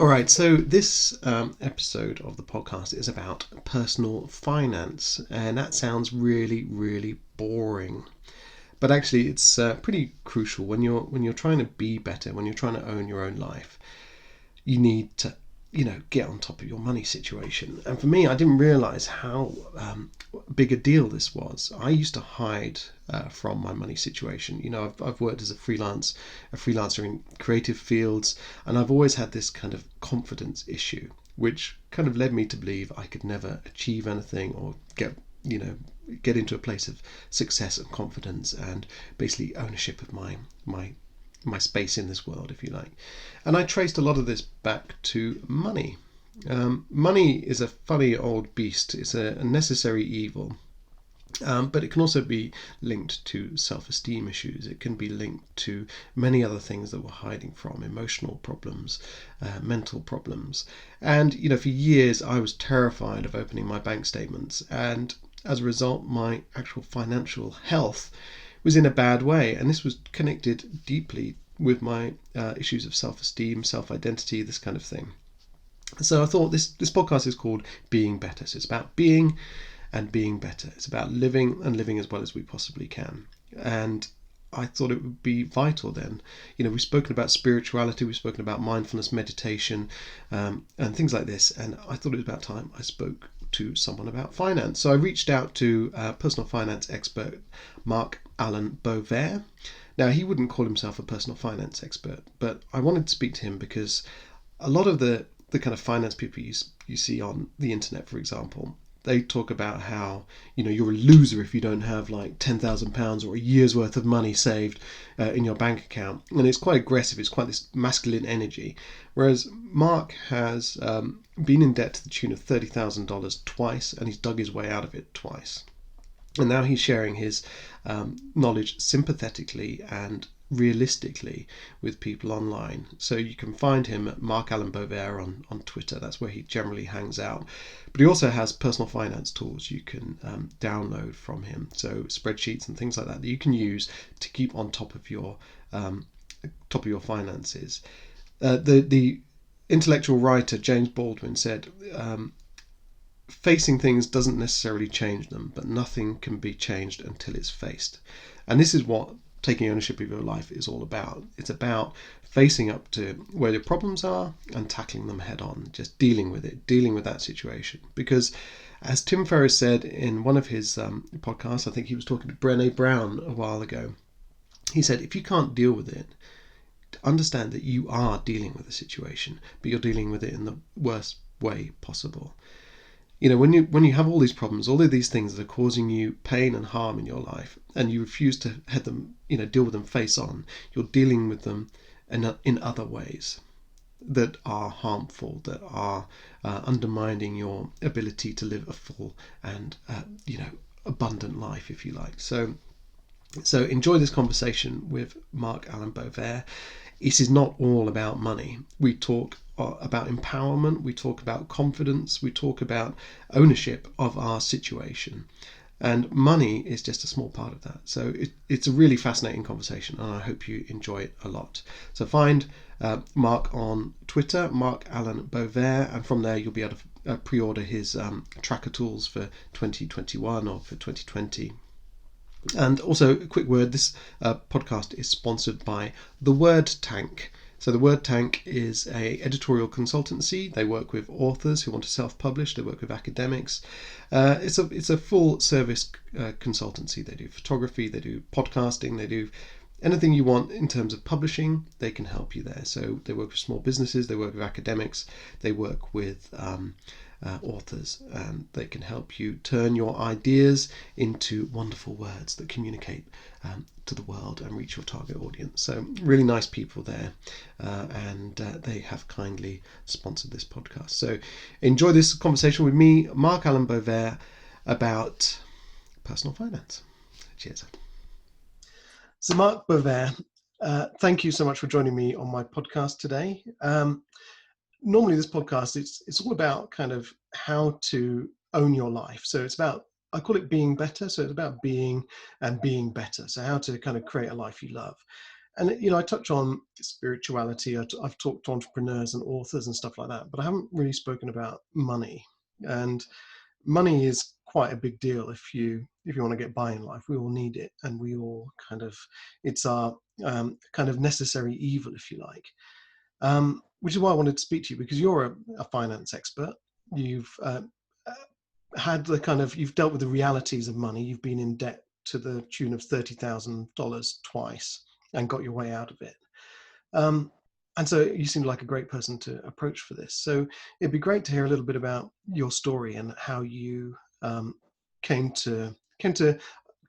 All right, so this episode of the podcast is about personal finance, and that sounds really, really boring. But actually, it's pretty crucial when you're trying to be better, when you're trying to own your own life. You need to, get on top of your money situation. And for me, I didn't realize how big a deal this was. I used to hide from my money situation. I've worked as a freelancer in creative fields, and I've always had this kind of confidence issue, which kind of led me to believe I could never achieve anything or get into a place of success and confidence and basically ownership of my space in this world, if you like. And I traced a lot of this back to money. Money is a funny old beast. It's a necessary evil. But it can also be linked to self-esteem issues. It can be linked to many other things that we're hiding from, emotional problems, mental problems. And, for years I was terrified of opening my bank statements. And as a result, my actual financial health was in a bad way. And this was connected deeply with my issues of self-esteem, self-identity, this kind of thing. So I thought this podcast is called Being Better. So it's about being and being better. It's about living and living as well as we possibly can. And I thought it would be vital then. We've spoken about spirituality, we've spoken about mindfulness, meditation, and things like this. And I thought it was about time I spoke to someone about finance. So I reached out to personal finance expert Mark Allan Bovair. Now, he wouldn't call himself a personal finance expert, but I wanted to speak to him because a lot of the kind of finance people you see on the internet, for example, they talk about how you're a loser if you don't have like £10,000 or a year's worth of money saved in your bank account, and it's quite aggressive. It's quite this masculine energy. Whereas Mark has been in debt to the tune of $30,000 twice, and he's dug his way out of it twice. And now he's sharing his knowledge sympathetically and realistically with people online. So you can find him at Mark Allan Bovair on Twitter. That's where he generally hangs out. But he also has personal finance tools you can download from him. So spreadsheets and things like that you can use to keep on top of your finances. The intellectual writer James Baldwin said, facing things doesn't necessarily change them, but nothing can be changed until it's faced. And this is what taking ownership of your life is all about. It's about facing up to where your problems are and tackling them head on, just dealing with it, dealing with that situation. Because as Tim Ferriss said in one of his podcasts, I think he was talking to Brené Brown a while ago, he said, if you can't deal with it, understand that you are dealing with a situation, but you're dealing with it in the worst way possible. When you have all these problems, all of these things that are causing you pain and harm in your life, and you refuse to head them, deal with them face on, you're dealing with them in other ways that are harmful, that are undermining your ability to live a full and abundant life, if you like. So enjoy this conversation with Mark Allan Bovair. This is not all about money. We talk about empowerment, we talk about confidence, we talk about ownership of our situation. And money is just a small part of that. So it's a really fascinating conversation, and I hope you enjoy it a lot. So find Mark on Twitter, Mark Allan Bovair, and from there you'll be able to pre-order his tracker tools for 2021 or for 2020. And also, a quick word, this podcast is sponsored by The Word Tank. So The Word Tank is a editorial consultancy. They work with authors who want to self-publish. They work with academics. It's a full service consultancy. They do photography, they do podcasting, they do anything you want in terms of publishing. They can help you there. So they work with small businesses, they work with academics, they work with authors, and they can help you turn your ideas into wonderful words that communicate to the world and reach your target audience. So really nice people there, and they have kindly sponsored this podcast. So enjoy this conversation with me, Mark Allan Bovair, about personal finance. Cheers. So Mark Bovair, thank you so much for joining me on my podcast today. Normally this podcast, it's all about kind of how to own your life. So it's about, I call it being better. So it's about being and being better. So how to kind of create a life you love. And I touch on spirituality. I've talked to entrepreneurs and authors and stuff like that, but I haven't really spoken about money. And money is quite a big deal if you want to get by in life. We all need it, and we all it's our kind of necessary evil, if you like. Which is why I wanted to speak to you, because you're a finance expert. You've you've dealt with the realities of money. You've been in debt to the tune of $30,000 twice and got your way out of it. And so you seem like a great person to approach for this. So it'd be great to hear a little bit about your story and how you came to kind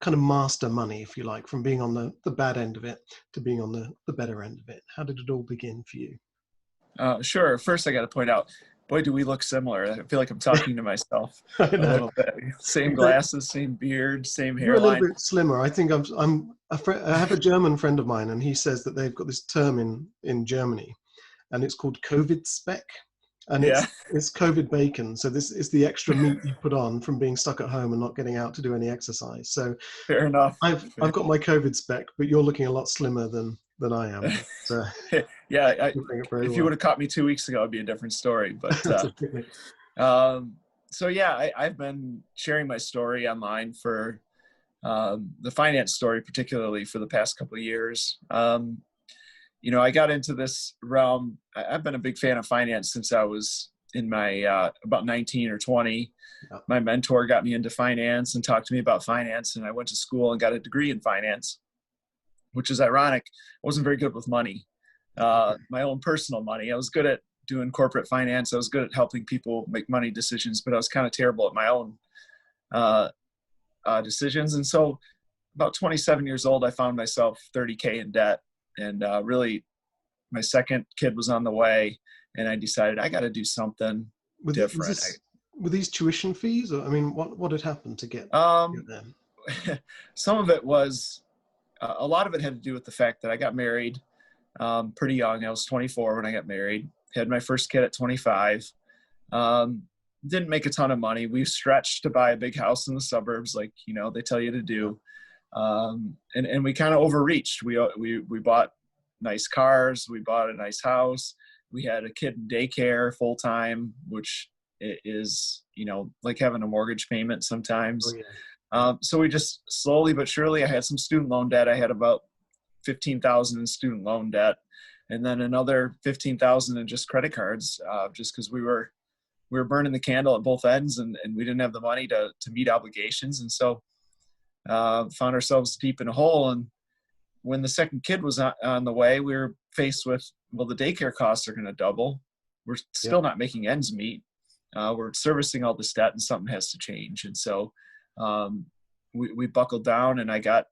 of master money, if you like, from being on the bad end of it to being on the better end of it. How did it all begin for you? Sure. First, I got to point out, boy, do we look similar. I feel like I'm talking to myself I a know. little bit. Same glasses, same beard, same You're a little hairline. bit slimmer. I think I have a German friend of mine, and he says that they've got this term in Germany, and it's called COVID spec, and Yeah, it's COVID bacon. So this is the extra meat you put on from being stuck at home and not getting out to do any exercise. So fair enough. I've got my COVID spec, but you're looking a lot slimmer than I am. But, Yeah, you're doing it very if you well. would have caught me 2 weeks ago, it'd be a different story. But That's okay. so yeah, I've been sharing my story online for the finance story, particularly for the past couple of years. I got into this realm. I've been a big fan of finance since I was in my about 19 or 20. Yeah. My mentor got me into finance and talked to me about finance, and I went to school and got a degree in finance, which is ironic. I wasn't very good with money, my own personal money. I was good at doing corporate finance. I was good at helping people make money decisions, but I was kind of terrible at my own decisions. And so about 27 years old, I found myself 30K in debt. And really, my second kid was on the way, and I decided I got to do something different. Were these tuition fees, or I mean, what had happened to get them? Some of it was, a lot of it had to do with the fact that I got married pretty young. I was 24 when I got married. Had my first kid at 25. Didn't make a ton of money. We stretched to buy a big house in the suburbs, like they tell you to do. And we kind of overreached. We bought nice cars. We bought a nice house. We had a kid in daycare full time, which is, like having a mortgage payment sometimes. Oh, yeah. So we just slowly but surely, I had some student loan debt. I had about 15,000 in student loan debt, and then another 15,000 in just credit cards, just because we were burning the candle at both ends, and we didn't have the money to meet obligations. And so found ourselves deep in a hole. And when the second kid was on the way, we were faced with, well, the daycare costs are going to double. We're still not making ends meet. We're servicing all this debt, and something has to change. And so we buckled down, and I got,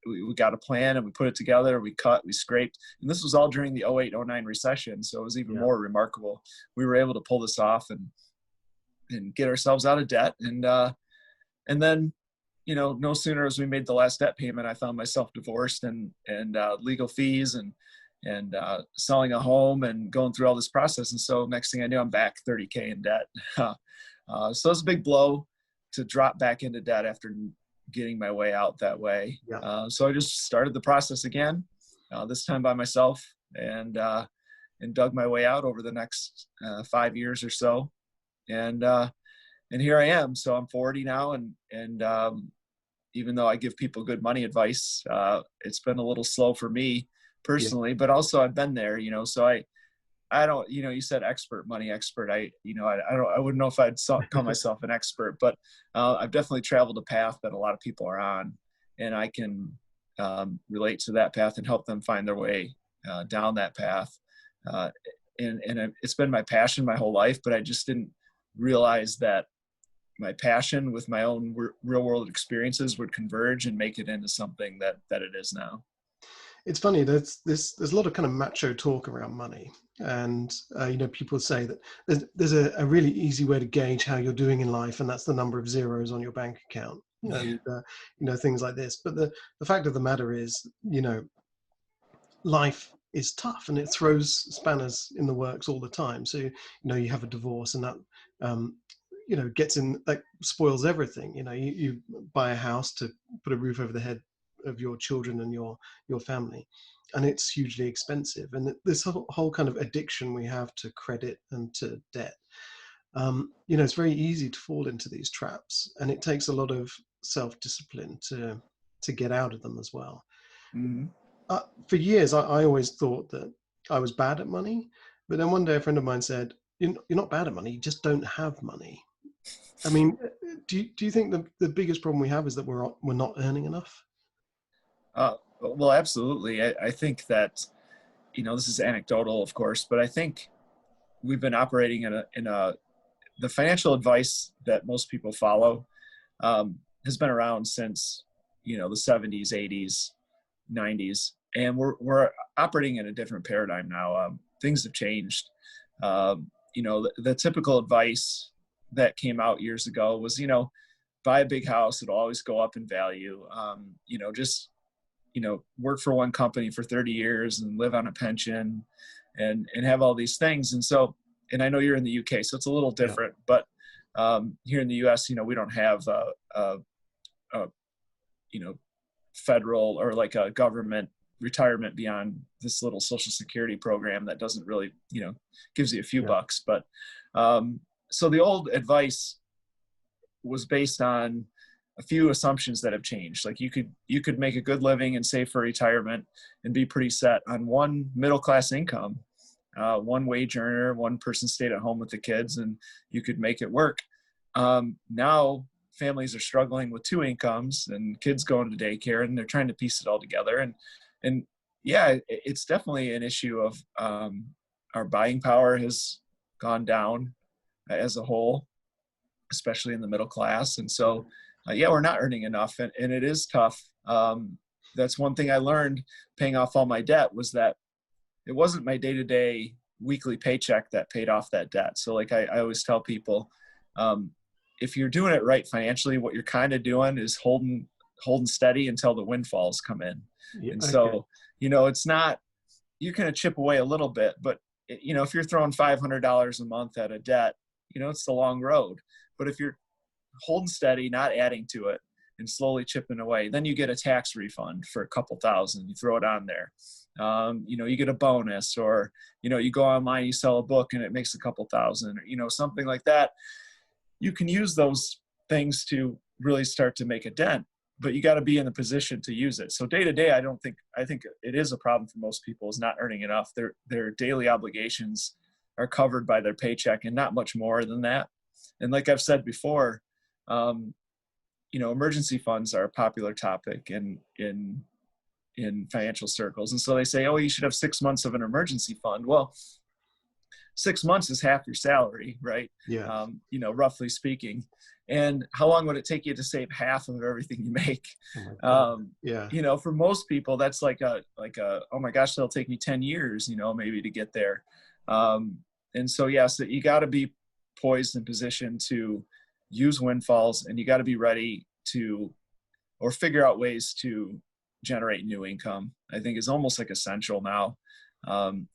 we got a plan, and we put it together. We cut, we scraped, and this was all during the 08-09 recession. So it was even more remarkable. We were able to pull this off and get ourselves out of debt. And then, no sooner as we made the last debt payment, I found myself divorced and legal fees and selling a home and going through all this process. And so next thing I knew, I'm back 30K in debt. So it was a big blow to drop back into debt after getting my way out that way. Yeah. So I just started the process again, this time by myself, and dug my way out over the next 5 years or so. And here I am. So I'm 40 now, and even though I give people good money advice, it's been a little slow for me personally, but also I've been there, so I don't, you said money expert. I wouldn't know if I'd call myself an expert, but I've definitely traveled a path that a lot of people are on, and I can relate to that path and help them find their way down that path. And it's been my passion my whole life, but I just didn't realize that my passion with my own real world experiences would converge and make it into something that it is now. It's funny, there's a lot of kind of macho talk around money, and people say that there's a really easy way to gauge how you're doing in life, and that's the number of zeros on your bank account, and things like this. But the fact of the matter is, life is tough, and it throws spanners in the works all the time. So you have a divorce, and that gets in, that spoils everything. You buy a house to put a roof over the head of your children and your family, and it's hugely expensive. And this whole kind of addiction we have to credit and to debt, it's very easy to fall into these traps, and it takes a lot of self-discipline to get out of them as well. Mm-hmm. For years, I always thought that I was bad at money, but then one day a friend of mine said, "You're not bad at money. You just don't have money." I mean, do you think the biggest problem we have is that we're not earning enough? Well, absolutely. I think that, this is anecdotal, of course, but I think we've been operating the financial advice that most people follow has been around since, the 70s, 80s, 90s, and we're operating in a different paradigm now. Things have changed. The typical advice that came out years ago was, buy a big house, it'll always go up in value. Just work for one company for 30 years and live on a pension and have all these things. And I know you're in the UK, so it's a little different, but here in the US, we don't have federal or like a government retirement beyond this little Social Security program that doesn't really, gives you a few bucks. But so the old advice was based on a few assumptions that have changed. Like you could make a good living and save for retirement and be pretty set on one middle-class income, one wage earner, one person stayed at home with the kids, and you could make it work. Now families are struggling with two incomes and kids going to daycare, and they're trying to piece it all together. And yeah, it's definitely an issue of our buying power has gone down as a whole, especially in the middle class. And so, we're not earning enough, and it is tough. That's one thing I learned paying off all my debt, was that it wasn't my day-to-day weekly paycheck that paid off that debt. So like I always tell people, if you're doing it right financially, what you're kind of doing is holding steady until the windfalls come in. Yeah, and so, it's not, you're going to chip away a little bit, but if you're throwing $500 a month at a debt, it's the long road. But if you're holding steady, not adding to it, and slowly chipping away, then you get a tax refund for a couple thousand, you throw it on there. You get a bonus, or, you go online, you sell a book and it makes a couple thousand, or, something like that. You can use those things to really start to make a dent, but you got to be in the position to use it. So day to day, I think it is a problem for most people, is not earning enough. Their daily obligations are covered by their paycheck and not much more than that. And like I've said before, emergency funds are a popular topic in financial circles. And so they say, oh, you should have 6 months of an emergency fund. Well, 6 months is half your salary, right? Yeah. Roughly speaking. And how long would it take you to save half of everything you make? For most people, that's like a, oh my gosh, that'll take me 10 years, maybe to get there. And so, so you got to be poised and positioned to use windfalls, and you got to be ready to, or figure out ways to generate new income. I think is almost like essential now.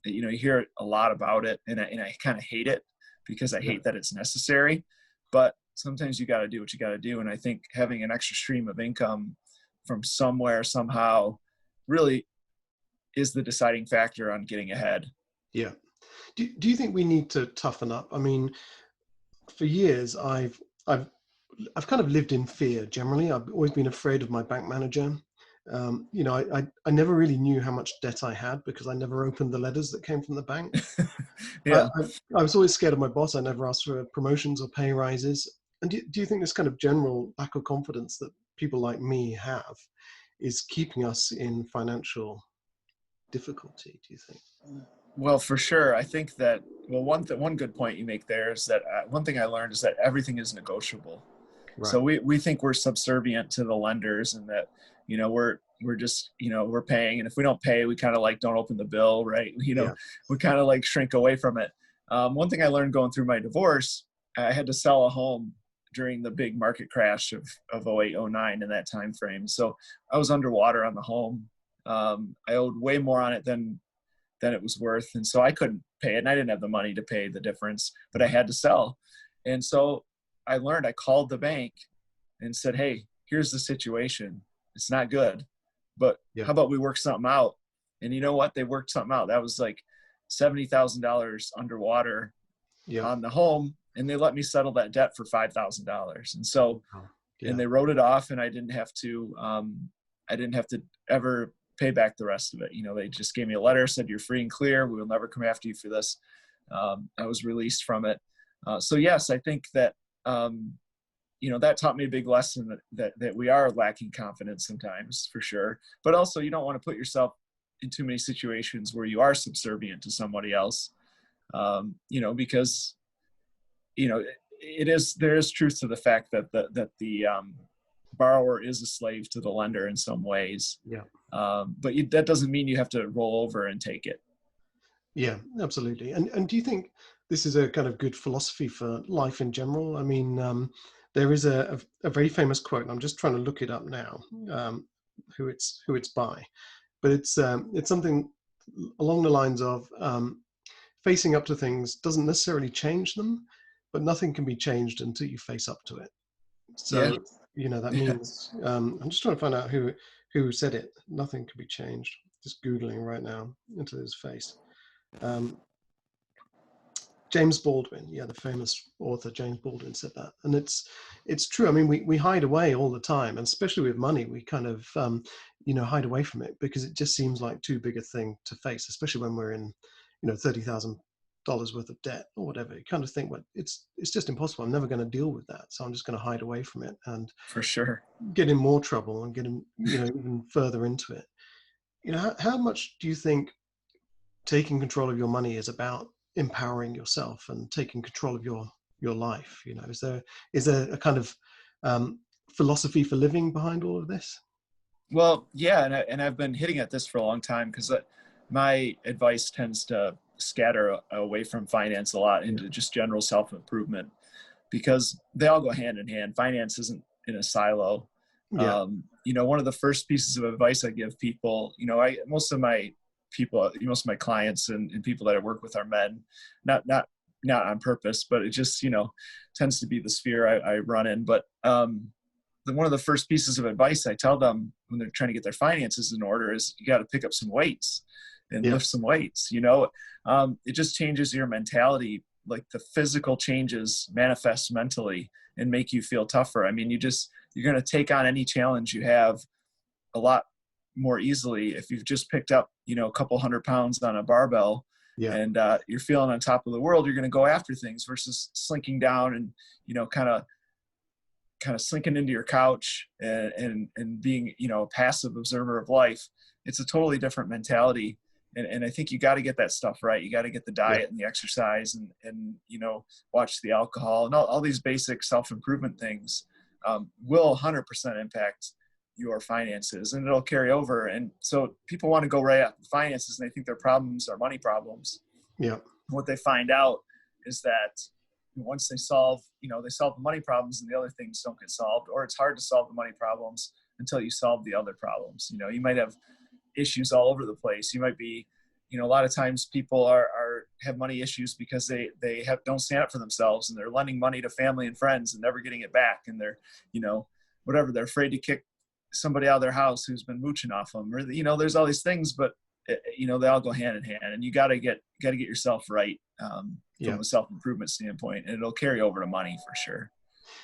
You hear a lot about it, and I kind of hate it, because I hate that it's necessary, but sometimes you got to do what you got to do. And I think having an extra stream of income from somewhere, somehow, really is the deciding factor on getting ahead. Yeah. Do you think we need to toughen up? I mean, for years, I've kind of lived in fear generally. I've always been afraid of my bank manager. I never really knew how much debt I had, because I never opened the letters that came from the bank. Yeah. I was always scared of my boss. I never asked for promotions or pay rises. And do you think this kind of general lack of confidence that people like me have is keeping us in financial difficulty, do you think? Well, for sure. I think that, one good point you make there is that one thing I learned is that everything is negotiable. Right. So we think we're subservient to the lenders, and that, we're just, we're paying. And if we don't pay, we kind of like don't open the bill, right? We kind of like shrink away from it. One thing I learned going through my divorce, I had to sell a home during the big market crash of 08, 09 in that time frame. So I was underwater on the home. I owed way more on it than it was worth. And so I couldn't pay it, and I didn't have the money to pay the difference, but I had to sell. And so I learned, I called the bank and said, hey, here's the situation. It's not good. but Yeah. how about we work something out? And you know what? They worked something out. That was like $70,000 underwater Yeah. on the home, and they let me settle that debt for $5,000. And so, Wow. and Yeah. they wrote it off, and I didn't have to ever pay back the rest of it. You know, they just gave me a letter, said you're free and clear. We will never come after you for this. I was released from it. So yes, I think that, you know, that taught me a big lesson that we are lacking confidence sometimes, for sure. But also, you don't want to put yourself in too many situations where you are subservient to somebody else. You know, because, you know, there is truth to the fact that the borrower is a slave to the lender in some ways. Yeah. But that doesn't mean you have to roll over and take it. Yeah, absolutely. And do you think this is a kind of good philosophy for life in general? I mean, there is a very famous quote, and I'm just trying to look it up now, who it's by, but it's something along the lines of facing up to things doesn't necessarily change them, but nothing can be changed until you face up to it. Yeah. So, you know, that means I'm just trying to find out who said it. Nothing can be changed. Just Googling right now into his face. Um, James Baldwin, yeah, the famous author James Baldwin said that, and it's true. I mean, we hide away all the time, and especially with money, we kind of you know, hide away from it because it just seems like too big a thing to face, especially when we're in, you know, $30,000 worth of debt or whatever. You kind of think, well, it's just impossible. I'm never going to deal with that, so I'm just going to hide away from it and For sure. get in more trouble and get in, you know, even further into it. You know, how much do you think taking control of your money is about empowering yourself and taking control of your life? You know, is there a kind of philosophy for living behind all of this? Well, yeah, and I've been hitting at this for a long time because my advice tends to scatter away from finance a lot Yeah. into just general self-improvement, because they all go hand in hand. Finance isn't in a silo. Yeah. You know, one of the first pieces of advice I give people, you know, most of my clients and people that I work with are men, not on purpose, but it just, you know, tends to be the sphere I run in. But one of the first pieces of advice I tell them when they're trying to get their finances in order is you got to pick up some weights and Yeah. lift some weights. You know, it just changes your mentality. Like the physical changes manifest mentally and make you feel tougher. I mean, you're going to take on any challenge you have a lot more easily if you've just picked up, you know, a couple 100 pounds on a barbell Yeah. and you're feeling on top of the world. You're going to go after things versus slinking down and, you know, kind of sinking into your couch and being, you know, a passive observer of life. It's a totally different mentality. And I think you got to get that stuff right. You got to get the Yeah. diet and the exercise and, you know, watch the alcohol and all these basic self-improvement things will 100% impact your finances, and it'll carry over. And so people want to go right at the finances and they think their problems are money problems. Yeah. What they find out is that once they solve the money problems and the other things don't get solved, or it's hard to solve the money problems until you solve the other problems. You know, you might have issues all over the place. You might be, you know, a lot of times people have money issues because they don't stand up for themselves and they're lending money to family and friends and never getting it back. And they're, you know, whatever, they're afraid to kick somebody out of their house who's been mooching off them, or, you know, there's all these things, but you know, they all go hand in hand, and you got to get yourself right Yeah. from a self-improvement standpoint, and it'll carry over to money for sure.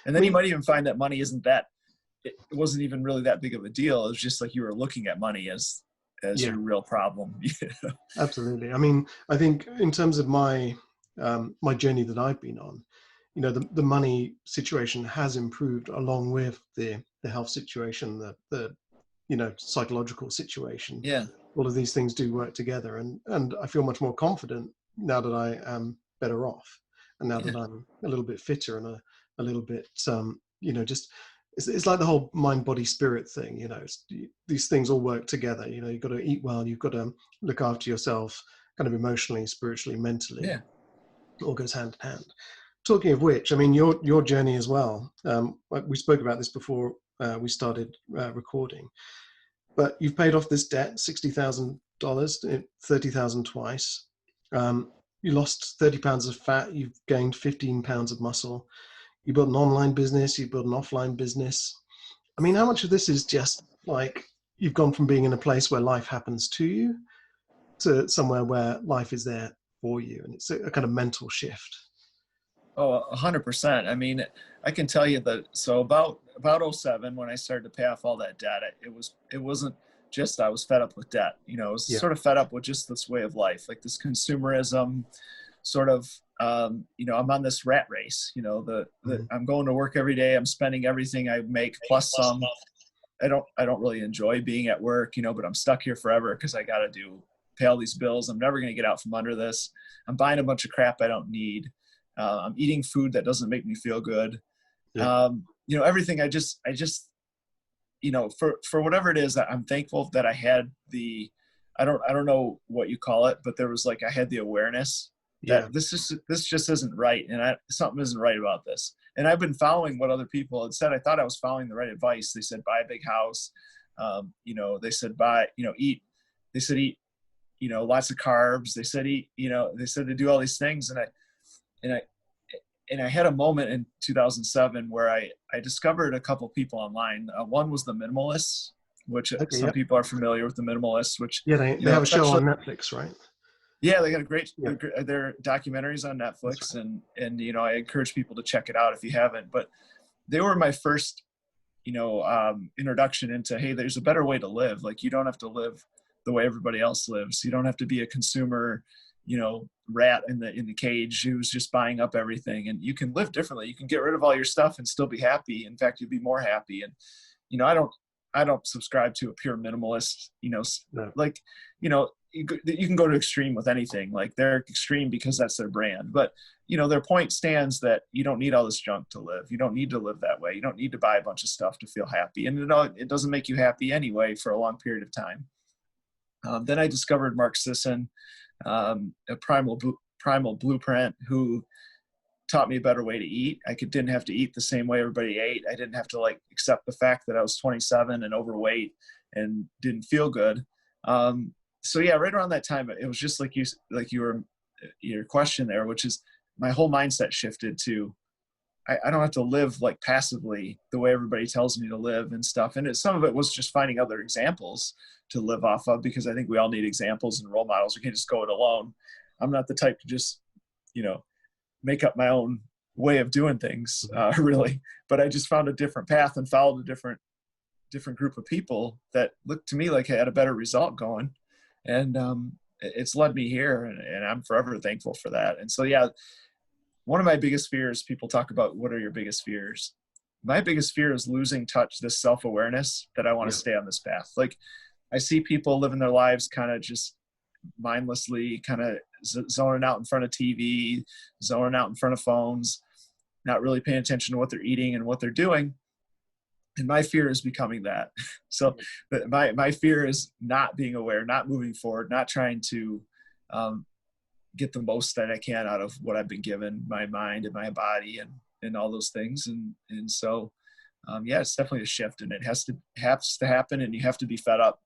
And I then you mean, might even find that money it wasn't even really that big of a deal. It was just like you were looking at money as yeah, your real problem. absolutely. I mean, I think in terms of my my journey that I've been on, you know, the money situation has improved along with the health situation, the you know, psychological situation. Yeah. All of these things do work together, and I feel much more confident now that I am better off, and now Yeah. that I'm a little bit fitter and a little bit you know, just it's like the whole mind body spirit thing. You know, these things all work together. You know, you've got to eat well, you've got to look after yourself, kind of emotionally, spiritually, mentally. Yeah. It all goes hand in hand. Talking of which, I mean, your journey as well. We spoke about this before we started recording. But you've paid off this debt, $60,000, 30,000 twice. You lost 30 pounds of fat. You've gained 15 pounds of muscle. You built an online business. You built an offline business. I mean, how much of this is just like you've gone from being in a place where life happens to you to somewhere where life is there for you, and it's a kind of mental shift. Oh, 100%. I mean, I can tell you that. So about '07, when I started to pay off all that debt, it wasn't just I was fed up with debt. I was Yeah. sort of fed up with just this way of life, like this consumerism, sort of. I'm on this rat race. Mhm. I'm going to work every day. I'm spending everything I make plus some. I don't really enjoy being at work, but I'm stuck here forever because I got to pay all these bills. I'm never going to get out from under this. I'm buying a bunch of crap I don't need. I'm eating food that doesn't make me feel good. Yeah. Everything. For whatever it is, I'm thankful that I had I don't know what you call it, but there was I had the awareness Yeah. that this just isn't right, and something isn't right about this. And I've been following what other people had said. I thought I was following the right advice. They said buy a big house. They said eat. They said eat, lots of carbs. They said eat. They said to do all these things, and I and I had a moment in 2007 where I discovered a couple people online. One was the minimalists, which Okay. some Yeah. people are familiar with the minimalists, which, Yeah. They have a show essentially, on Netflix, right? yeah, they got a great, Yeah. their documentaries on That's Netflix. right. And I encourage people to check it out if you haven't, but they were my first, introduction into, hey, there's a better way to live. Like, you don't have to live the way everybody else lives. You don't have to be a consumer, rat in the cage who's just buying up everything. And you can live differently. You can get rid of all your stuff and still be happy. In fact, you'll be more happy. And I don't subscribe to a pure minimalist. No. Like, you can go to extreme with anything. Like, they're extreme because that's their brand. But their point stands that you don't need all this junk to live. You don't need to live that way. You don't need to buy a bunch of stuff to feel happy. And it doesn't make you happy anyway for a long period of time. Then I discovered Mark Sisson, a primal blueprint, who taught me a better way to eat. Didn't have to eat the same way everybody ate. I didn't have to accept the fact that I was 27 and overweight and didn't feel good. So yeah, right around that time, it was just your question there, which is my whole mindset shifted to, I don't have to live passively the way everybody tells me to live and stuff. And some of it was just finding other examples to live off of, because I think we all need examples and role models. We can't just go it alone. I'm not the type to just, make up my own way of doing things, really. But I just found a different path and followed a different group of people that looked to me like I had a better result going. And it's led me here, and I'm forever thankful for that. And so, yeah, one of my biggest fears, people talk about, what are your biggest fears? My biggest fear is losing touch, this self-awareness that I want to Yeah. stay on this path. Like, I see people living their lives kind of just mindlessly, kind of zoning out in front of TV, zoning out in front of phones, not really paying attention to what they're eating and what they're doing. And my fear is becoming that. So my fear is not being aware, not moving forward, not trying to get the most that I can out of what I've been given, my mind and my body and all those things. And so, yeah, it's definitely a shift, and it has to happen, and you have to be fed up.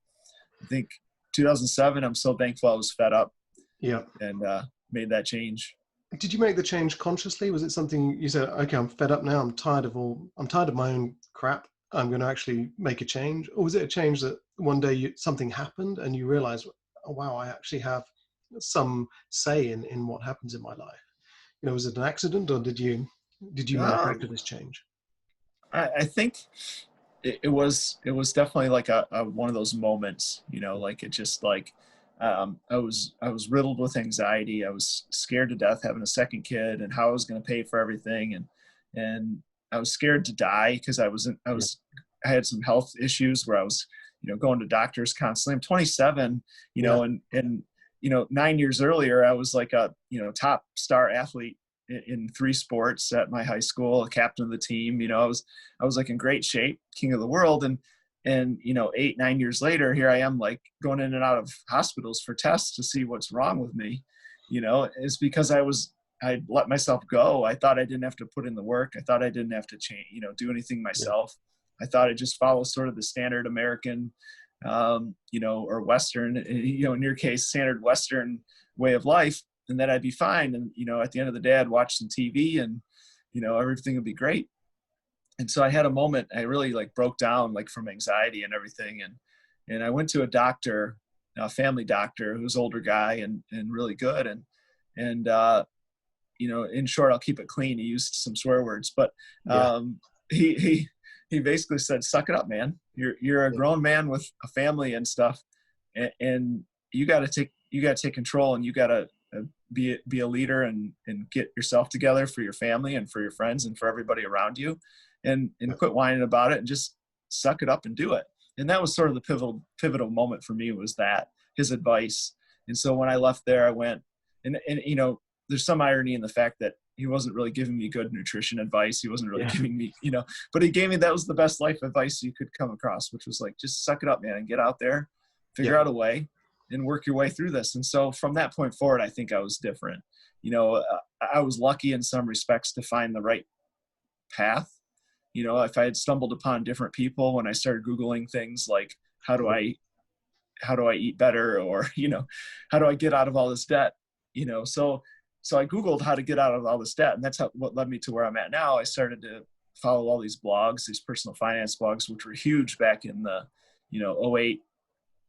I think 2007, I'm so thankful I was fed up. Yeah. And made that change. Did you make the change consciously? Was it something you said, okay, I'm fed up now, I'm tired of my own crap, I'm going to actually make a change? Or was it a change that one day something happened and you realized, oh, wow, I actually have some say in what happens in my life? Was it an accident, or did you manufacture this change? I think it was definitely like a one of those moments, I was riddled with anxiety. I was scared to death having a second kid and how I was going to pay for everything. And I was scared to die because I had some health issues where I was, going to doctors constantly. I'm 27, Yeah. and 9 years earlier, I was like a, top star athlete in 3 sports at my high school, a captain of the team. I was like in great shape, king of the world. And 8-9 years later, here I am, like going in and out of hospitals for tests to see what's wrong with me. It's because I let myself go. I thought I didn't have to put in the work. I thought I didn't have to change, do anything myself. I thought I'd just follow sort of the standard American, or Western, in your case, standard Western way of life, and that I'd be fine. And, at the end of the day, I'd watch some TV and, everything would be great. And so I had a moment, I really broke down from anxiety and everything. And I went to a doctor, a family doctor, who's an older guy and really good. And in short, I'll keep it clean. He used some swear words, but Yeah. he he basically said, "Suck it up, man. You're a Yeah. grown man with a family and stuff, and you got to take control, and you got to be a leader and get yourself together for your family and for your friends and for everybody around you, and quit whining about it and just suck it up and do it." And that was sort of the pivotal moment for me, was that his advice. And so when I left there, I went and there's some irony in the fact that he wasn't really giving me good nutrition advice. He wasn't really giving me, but he gave me, that was the best life advice you could come across, which was like, just suck it up, man, and get out there, figure out a way and work your way through this. And so from that point forward, I think I was different. I was lucky in some respects to find the right path. If I had stumbled upon different people when I started Googling things like, how do I eat better? Or, how do I get out of all this debt? So I Googled how to get out of all this debt, and that's what led me to where I'm at now. I started to follow all these blogs, these personal finance blogs, which were huge back in the, '08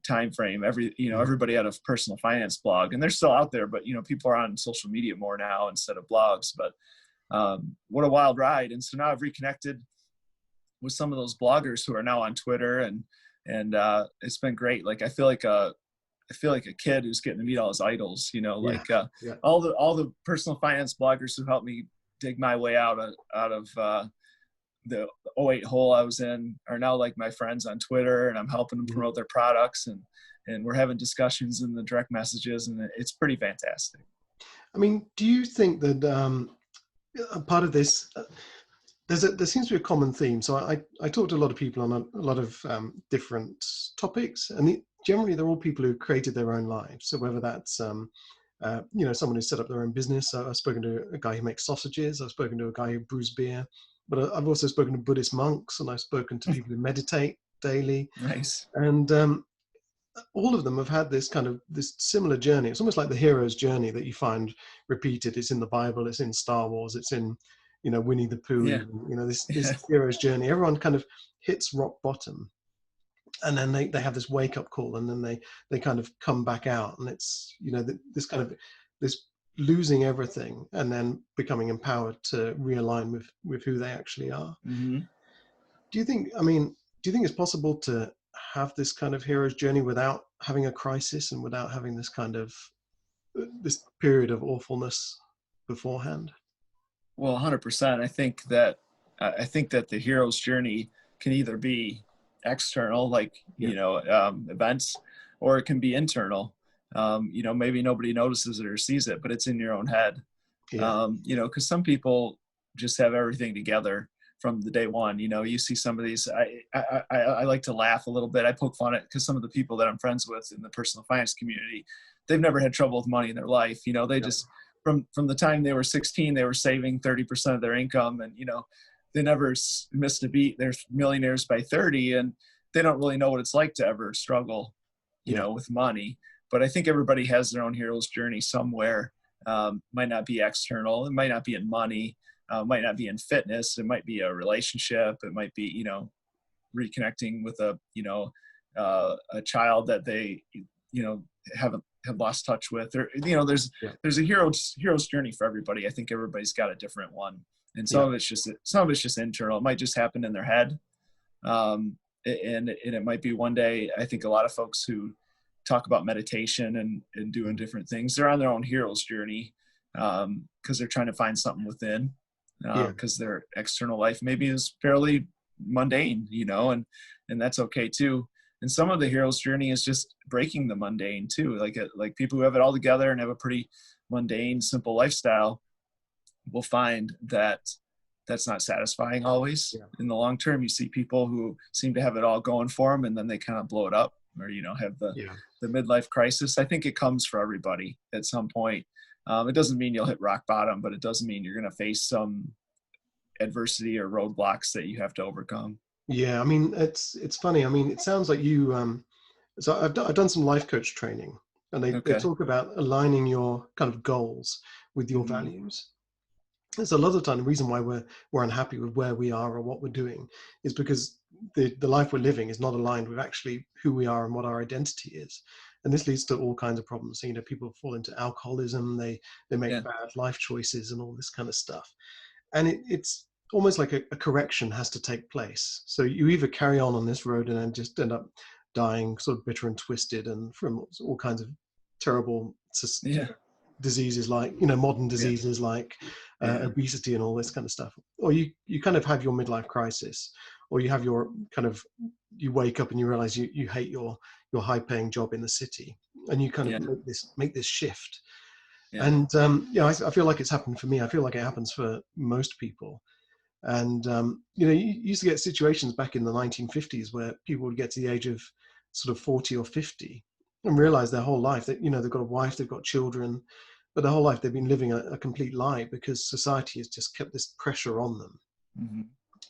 time frame. Everybody had a personal finance blog, and they're still out there, but, people are on social media more now instead of blogs. But what a wild ride. And so now I've reconnected with some of those bloggers who are now on Twitter, and it's been great. Like, I feel like a kid who's getting to meet all his idols, all the personal finance bloggers who helped me dig my way out of the '08 hole I was in are now like my friends on Twitter, and I'm helping them promote their products, and we're having discussions in the direct messages, and it's pretty fantastic. I mean, do you think that a part of this, there seems to be a common theme. So I talk to a lot of people on a lot of different topics, and generally they're all people who created their own lives. So whether that's someone who set up their own business. So I've spoken to a guy who makes sausages. I've spoken to a guy who brews beer, but I've also spoken to Buddhist monks, and I've spoken to people who meditate daily. Nice. And all of them have had this similar journey. It's almost like the hero's journey that you find repeated. It's in the Bible, it's in Star Wars, it's in Winnie the Pooh. Yeah. This hero's journey. Everyone kind of hits rock bottom, and then they have this wake up call, and then they kind of come back out, and it's this losing everything and then becoming empowered to realign with who they actually are. Mm-hmm. Do you think it's possible to have this kind of hero's journey without having a crisis and without having this kind of this period of awfulness beforehand? Well, 100%. I think that the hero's journey can either be external, like events, or it can be internal. Maybe nobody notices it or sees it, but it's in your own head. Because some people just have everything together from the day one. You see some of these. I like to laugh a little bit. I poke fun at, because some of the people that I'm friends with in the personal finance community, they've never had trouble with money in their life. They just from the time they were 16, they were saving 30% of their income, and they never missed a beat. They're millionaires by 30, and they don't really know what it's like to ever struggle, with money. But I think everybody has their own hero's journey somewhere. Might not be external. It might not be in money. Might not be in fitness. It might be a relationship. It might be, reconnecting with a a child that they, have lost touch with, or, there's a hero's journey for everybody. I think everybody's got a different one. And some of it's just internal. It might just happen in their head. And it might be one day. I think a lot of folks who talk about meditation and doing different things, they're on their own hero's journey, because they're trying to find something within, because their external life maybe is fairly mundane, and that's okay too. And some of the hero's journey is just breaking the mundane too. Like people who have it all together and have a pretty mundane, simple lifestyle will find that that's not satisfying always. In the long term. You see people who seem to have it all going for them, and then they kind of blow it up, or have the midlife crisis. I think it comes for everybody at some point. It doesn't mean you'll hit rock bottom, but it does mean you're going to face some adversity or roadblocks that you have to overcome. Yeah, I mean, it's funny. I mean, it sounds like you. So I've done some life coach training, and they talk about aligning your kind of goals with your values. There's a lot of time, the reason why we're unhappy with where we are or what we're doing is because the life we're living is not aligned with actually who we are and what our identity is. And this leads to all kinds of problems. So, people fall into alcoholism, they make Yeah. bad life choices and all this kind of stuff. And it's almost like a correction has to take place. So you either carry on this road and then just end up dying sort of bitter and twisted and from all kinds of terrible Yeah. diseases, like modern Yeah. diseases like Yeah. obesity and all this kind of stuff, or you kind of have your midlife crisis, or you have your kind of, you wake up and you realize you hate your high paying job in the city, and you kind of Yeah. make this shift. Yeah. And I feel like it's happened for me. I feel like it happens for most people. And you used to get situations back in the 1950s where people would get to the age of sort of 40 or 50 and realize their whole life that they've got a wife, they've got children, but their whole life they've been living a complete lie because society has just kept this pressure on them. Mm-hmm.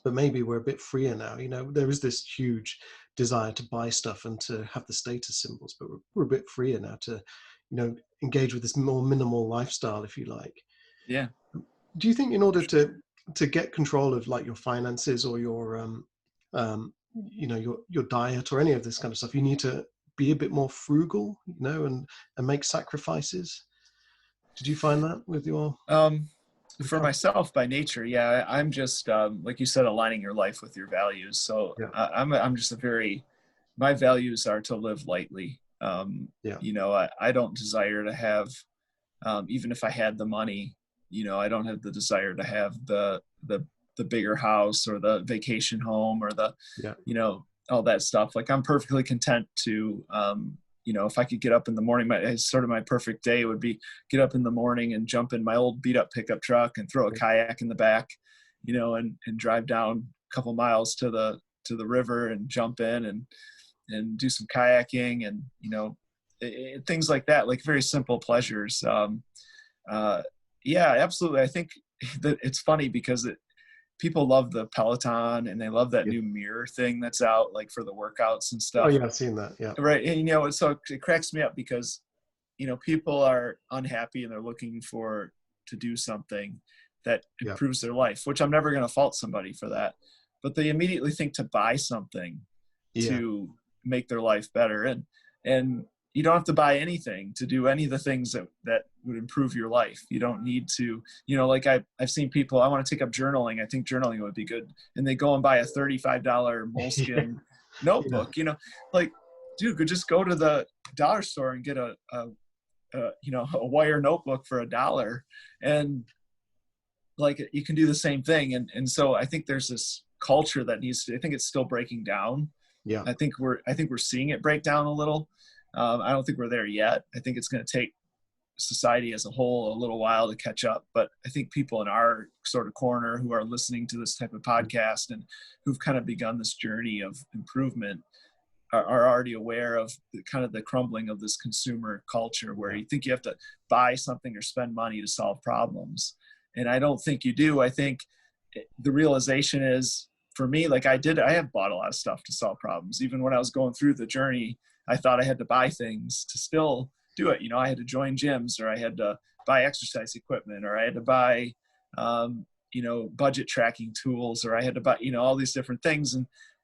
But maybe we're a bit freer now. There is this huge desire to buy stuff and to have the status symbols, but we're a bit freer now to engage with this more minimal lifestyle, if you like. Yeah. Do you think in order to get control of like your finances or your your diet or any of this kind of stuff, you need to be a bit more frugal, and make sacrifices? Did you find that with your For myself, by nature, yeah, I'm just like you said, aligning your life with your values. So Yeah. I'm just my values are to live lightly. Yeah. I don't desire to have, even if I had the money, I don't have the desire to have the bigger house or the vacation home or the, Yeah. all that stuff. Like I'm perfectly content to, if I could get up in the morning, my perfect day would be get up in the morning and jump in my old beat up pickup truck and throw a kayak in the back, and drive down a couple miles to the river and jump in and do some kayaking and, things like that, like very simple pleasures. Yeah, absolutely. I think that it's funny because people love the Peloton and they love that new mirror thing that's out, like for the workouts and Oh stuff. yeah, I've seen that. Yeah. Right. And so it cracks me up because, people are unhappy and they're looking to do something that improves their life, which I'm never going to fault somebody for that. But they immediately think to buy something to make their life better. And you don't have to buy anything to do any of the things that would improve your life. You don't need to, like I've seen people, I want to take up journaling. I think journaling would be good. And they go and buy a $35 moleskin notebook, like, dude, could just go to the dollar store and get a wire notebook for $1. And like, you can do the same thing. And so I think there's this culture that I think it's still breaking down. Yeah. I think we're seeing it break down a little. I don't think we're there yet. I think it's going to take society as a whole a little while to catch up. But I think people in our sort of corner who are listening to this type of podcast and who've kind of begun this journey of improvement are already aware of the crumbling of this consumer culture where you think you have to buy something or spend money to solve problems. And I don't think you do. I think the realization is, for me, like I have bought a lot of stuff to solve problems. Even when I was going through the journey, I thought I had to buy things to still do it. I had to join gyms, or I had to buy exercise equipment, or I had to buy, budget tracking tools, or I had to buy, all these different things.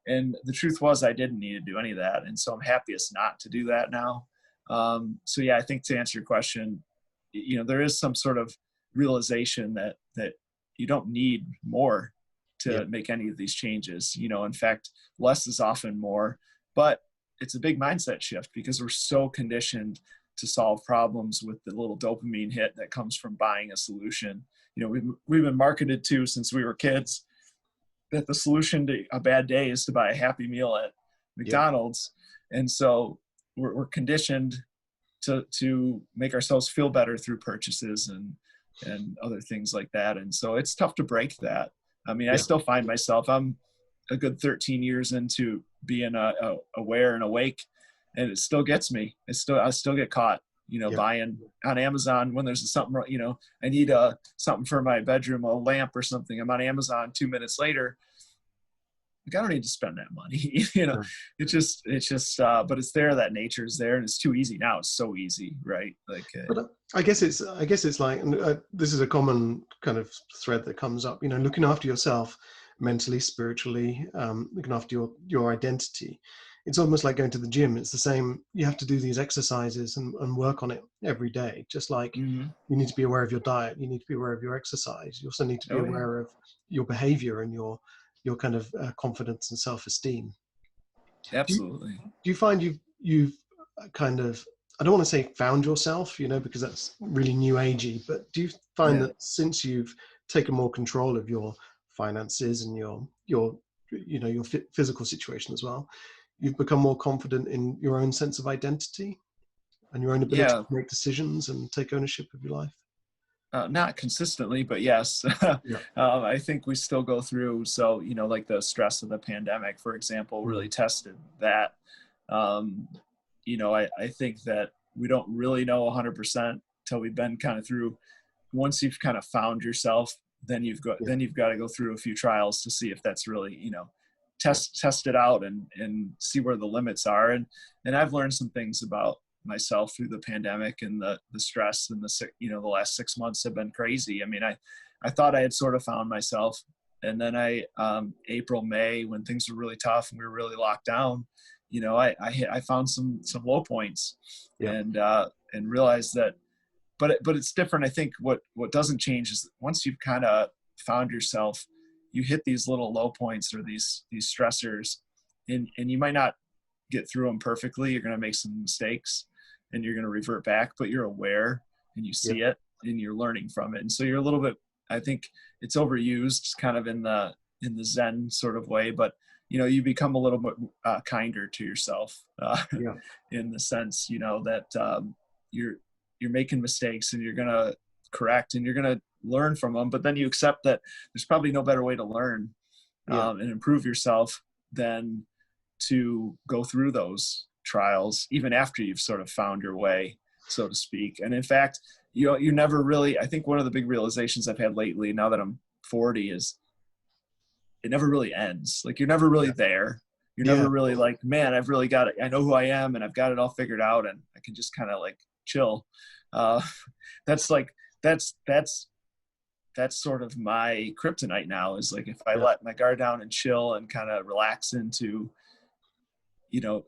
And the truth was I didn't need to do any of that. And so I'm happiest not to do that now. So yeah, I think to answer your question, there is some sort of realization that you don't need more to make any of these changes. In fact, less is often more, but it's a big mindset shift because we're so conditioned to solve problems with the little dopamine hit that comes from buying a solution. We've been marketed to since we were kids that the solution to a bad day is to buy a Happy Meal at McDonald's. And so we're conditioned to make ourselves feel better through purchases and other things like that. And so it's tough to break that. I mean, I still find myself, I'm a good 13 years into being aware and awake, and it still gets me. I still get caught, buying on Amazon when there's something, I need something for my bedroom, a lamp or something. I'm on Amazon 2 minutes later. Like, I don't need to spend that money. It's just, but it's there. That nature is there, and it's too easy now. It's so easy, right? Like, but I guess it's like, this is a common kind of thread that comes up. Looking after yourself mentally, spiritually, looking after your identity. It's almost like going to the gym. It's the same. You have to do these exercises and work on it every day. Just like Hmm. you need to be aware of your diet, you need to be aware of your exercise. You also need to be Oh yeah. aware of your behavior and your kind of confidence and self-esteem. Do you, Absolutely. do you find you've kind of, I don't want to say found yourself, because that's really new agey, but do you find Yeah. that since you've taken more control of your finances and your physical situation as well, you've become more confident in your own sense of identity and your own ability Yeah. to make decisions and take ownership of your life? Not consistently, but yes. Yeah. I think we still go through. So, like the stress of the pandemic, for example, really Mm. tested that. Um, I think that we don't really know 100% till we've been kind of through. Once you've kind of found yourself, Yeah. then you've got to go through a few trials to see if that's really, Yeah. test it out and see where the limits are. And I've learned some things about myself through the pandemic, and the stress, and the last 6 months have been crazy. I mean, I thought I had sort of found myself, and then April, May, when things were really tough and we were really locked down, I found some low points, Yeah. and realized that, but it's different. I think what doesn't change is once you've kind of found yourself, you hit these little low points or these stressors, and you might not get through them perfectly. You're going to make some mistakes, and you're going to revert back, but you're aware and you Yeah. see it and you're learning from it. And so you're a little bit, I think it's overused kind of in the Zen sort of way, but you become a little bit kinder to yourself, Yeah. in the sense, that you're making mistakes, and you're going to correct, and you're going to learn from them. But then you accept that there's probably no better way to learn, Yeah. and improve yourself than to go through those trials, even after you've sort of found your way, so to speak. And in fact, you never really, I think one of the big realizations I've had lately, now that I'm 40, is it never really ends. Like, you're never really there. You're Yeah. never really like, man, I've really got it. I know who I am, and I've got it all figured out, and I can just kind of like chill. Uh, that's like, that's sort of my kryptonite now, is like, if I Yeah. let my guard down and chill and kind of relax into,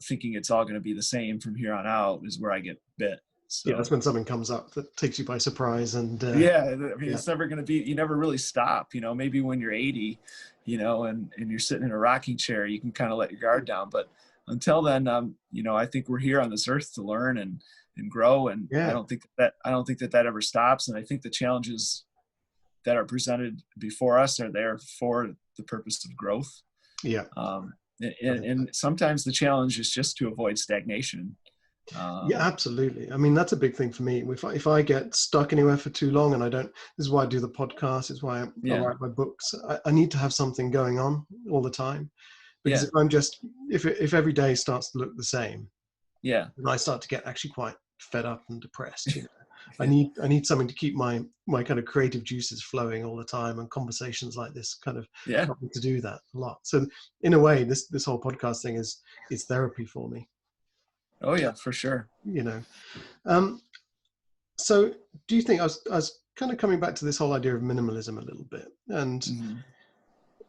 thinking it's all going to be the same from here on out, is where I get bit. Yeah. That's So when something comes up that takes you by surprise, and yeah, I mean, yeah. it's never going to be, you never really stop, maybe when you're 80, and you're sitting in a rocking chair, you can kind of let your guard down. But until then, I think we're here on this earth to learn and grow. And I Yeah. don't think that ever stops. And I think the challenges that are presented before us are there for the purpose of growth. Yeah. Um, I think and sometimes the challenge is just to avoid stagnation. Yeah, Um, absolutely. I mean, that's a big thing for me. If I get stuck anywhere for too long, and I don't, this is why I do the podcast, it's why I yeah, write my books. I need to have something going on all the time, because yeah, if I'm just, if every day starts to look the same, yeah, then I start to get actually quite fed up and depressed. I need something to keep my kind of creative juices flowing all the time, and conversations like this kind of yeah. help me to do that a lot. So in a way, this whole podcast thing is therapy for me. Oh yeah, for sure. You know. Um, So, do you think I was kind of coming back to this whole idea of minimalism a little bit, and Hmm.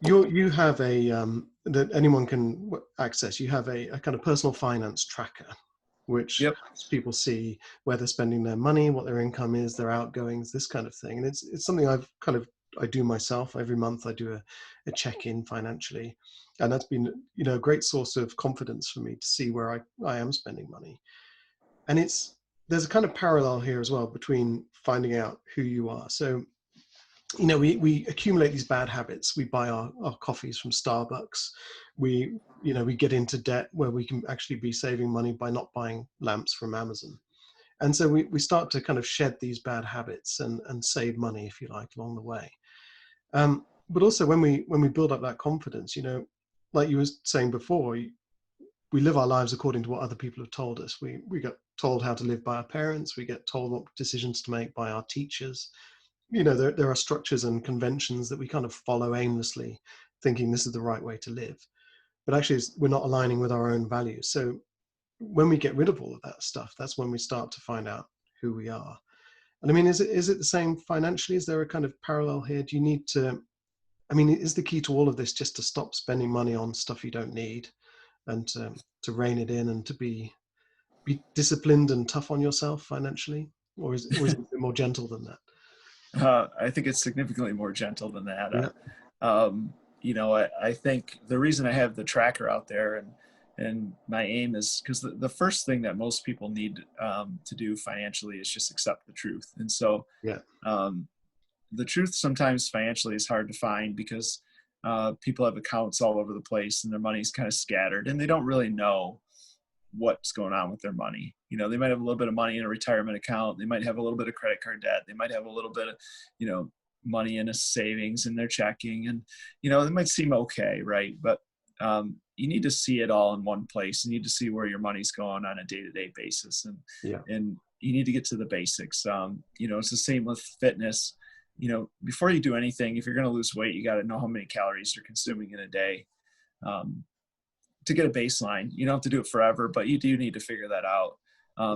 you have a that anyone can access. You have a kind of personal finance tracker, which Yep. helps people see where they're spending their money, what their income is, their outgoings, this kind of thing. And it's something I do myself every month. I do a check-in financially, and that's been a great source of confidence for me to see where I am spending money. And there's a kind of parallel here as well between finding out who you are. So we accumulate these bad habits. We buy our coffees from Starbucks. We get into debt where we can actually be saving money by not buying lamps from Amazon. And so we start to kind of shed these bad habits and save money, if you like, along the way. But also when we build up that confidence, like you were saying before, we live our lives according to what other people have told us. We get told how to live by our parents. We get told what decisions to make by our teachers. There are structures and conventions that we kind of follow aimlessly, thinking this is the right way to live. But actually, we're not aligning with our own values. So when we get rid of all of that stuff, that's when we start to find out who we are. And I mean, is it the same financially? Is there a kind of parallel here? Do you need to I mean, is the key to all of this just to stop spending money on stuff you don't need, and to rein it in, and to be disciplined and tough on yourself financially, or is it a bit more gentle than that? I think it's significantly more gentle than that. Yeah, I think the reason I have the tracker out there, and my aim is because the first thing that most people need to do financially is just accept the truth. And so yeah, um, the truth sometimes financially is hard to find because people have accounts all over the place and their money's kind of scattered and they don't really know what's going on with their money. They might have a little bit of money in a retirement account. They might have a little bit of credit card debt. They might have a little bit of, money in a savings in their checking. And, it might seem okay, right? But you need to see it all in one place. You need to see where your money's going on a day-to-day basis. yeah, And you need to get to the basics. It's the same with fitness. Before you do anything, if you're going to lose weight, you got to know how many calories you're consuming in a day. To get a baseline. You don't have to do it forever, but you do need to figure that out.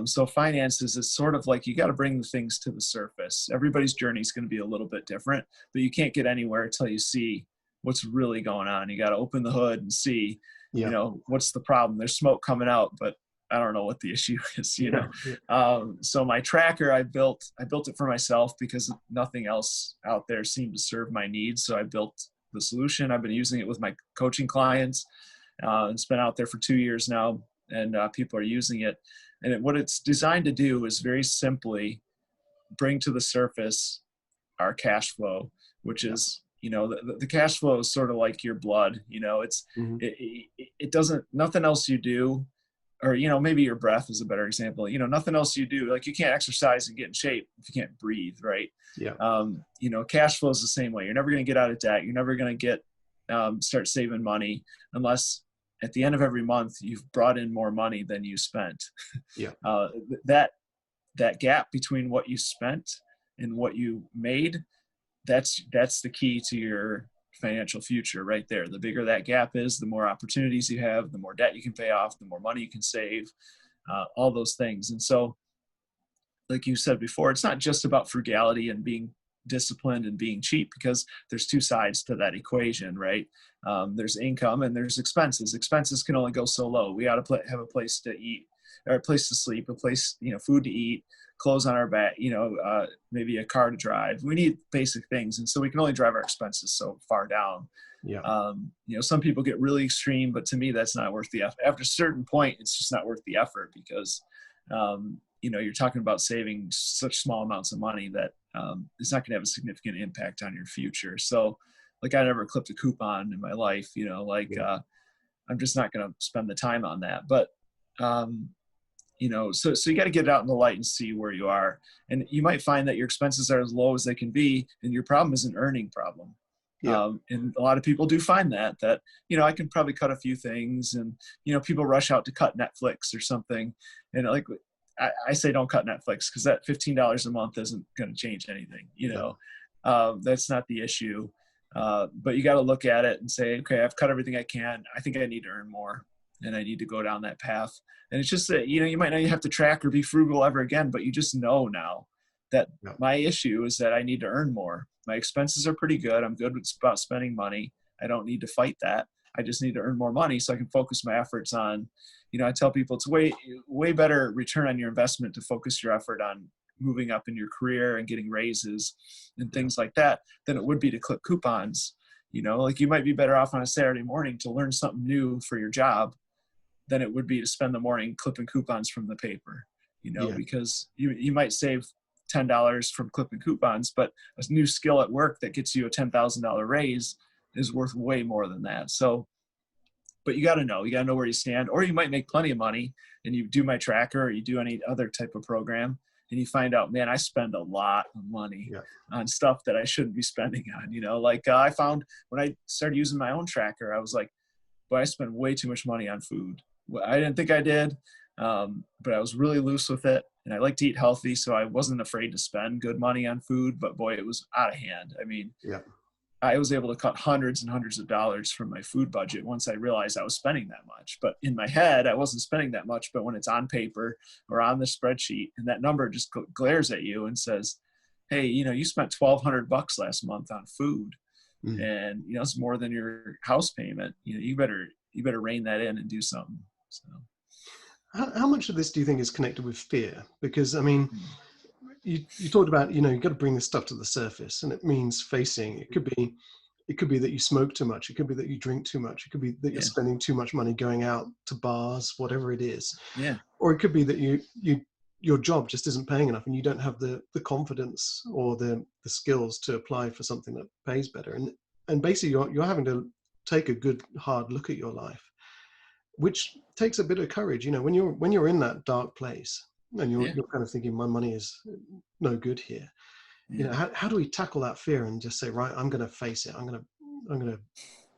So finances is sort of like, you got to bring the things to the surface. Everybody's journey is going to be a little bit different, but you can't get anywhere until you see what's really going on. You got to open the hood and see, yeah, what's the problem. There's smoke coming out, but I don't know what the issue is, So my tracker, I built it for myself because nothing else out there seemed to serve my needs. So I built the solution. I've been using it with my coaching clients. It's been out there for 2 years now, and people are using it. And what it's designed to do is very simply bring to the surface our cash flow, which is, the cash flow is sort of like your blood. hmm It doesn't, nothing else you do, or, maybe your breath is a better example. Nothing else you do, like you can't exercise and get in shape if you can't breathe, right? yeah, Cash flow is the same way. You're never going to get out of debt. You're never going to start saving money unless at the end of every month you've brought in more money than you spent. yeah, That gap between what you spent and what you made, that's the key to your financial future right there. The bigger that gap is, the more opportunities you have, the more debt you can pay off, the more money you can save, all those things. And so, like you said before, it's not just about frugality and being disciplined and being cheap, because there's two sides to that equation, right? There's income and there's expenses. Expenses can only go so low. We ought to have a place to eat, or a place to sleep, a place, food to eat, clothes on our back, maybe a car to drive. We need basic things. And so we can only drive our expenses so far down. yeah, Some people get really extreme, but to me, that's not worth the effort. After a certain point, it's just not worth the effort because, you're talking about saving such small amounts of money that it's not going to have a significant impact on your future. So like, I never clipped a coupon in my life, yeah, I'm just not going to spend the time on that. But, so you got to get it out in the light and see where you are. And you might find that your expenses are as low as they can be, and your problem is an earning problem. yeah, And a lot of people do find that, I can probably cut a few things, and, people rush out to cut Netflix or something. And like, I say, don't cut Netflix, because that $15 a month isn't going to change anything. That's not the issue. But you got to look at it and say, okay, I've cut everything I can. I think I need to earn more, and I need to go down that path. And it's just that, you might not have to track or be frugal ever again, but you just know now that yeah, my issue is that I need to earn more. My expenses are pretty good. I'm good about spending money. I don't need to fight that. I just need to earn more money so I can focus my efforts on, I tell people it's way better return on your investment to focus your effort on moving up in your career and getting raises and yeah, things like that than it would be to clip coupons. Like, you might be better off on a Saturday morning to learn something new for your job than it would be to spend the morning clipping coupons from the paper, yeah, because you might save $10 from clipping coupons, but a new skill at work that gets you a $10,000 raise is worth way more than that. So, but you got to know where you stand. Or you might make plenty of money and you do my tracker, or you do any other type of program, and you find out, man, I spend a lot of money yeah, on stuff that I shouldn't be spending on. I found when I started using my own tracker, I was like, but I spend way too much money on food. Well, I didn't think I did, but I was really loose with it, and I like to eat healthy, so I wasn't afraid to spend good money on food. But boy, it was out of hand. I mean, yeah, I was able to cut hundreds and hundreds of dollars from my food budget once I realized I was spending that much. But in my head, I wasn't spending that much. But when it's on paper or on the spreadsheet, and that number just glares at you and says, "Hey, you spent $1,200 last month on food," Mm. and it's more than your house payment. You better rein that in and do something. So How much of this do you think is connected with fear? Because I mean, mm, you talked about, you've got to bring this stuff to the surface, and it means facing. It could be that you smoke too much. It could be that you drink too much. It could be that you're yeah, spending too much money going out to bars, whatever it is. yeah, Or it could be that your job just isn't paying enough, and you don't have the confidence or the skills to apply for something that pays better. And basically you're having to take a good hard look at your life, which takes a bit of courage, when you're in that dark place and you're yeah, you're kind of thinking my money is no good here. yeah. How do we tackle that fear and just say, right, I'm going to face it. I'm going to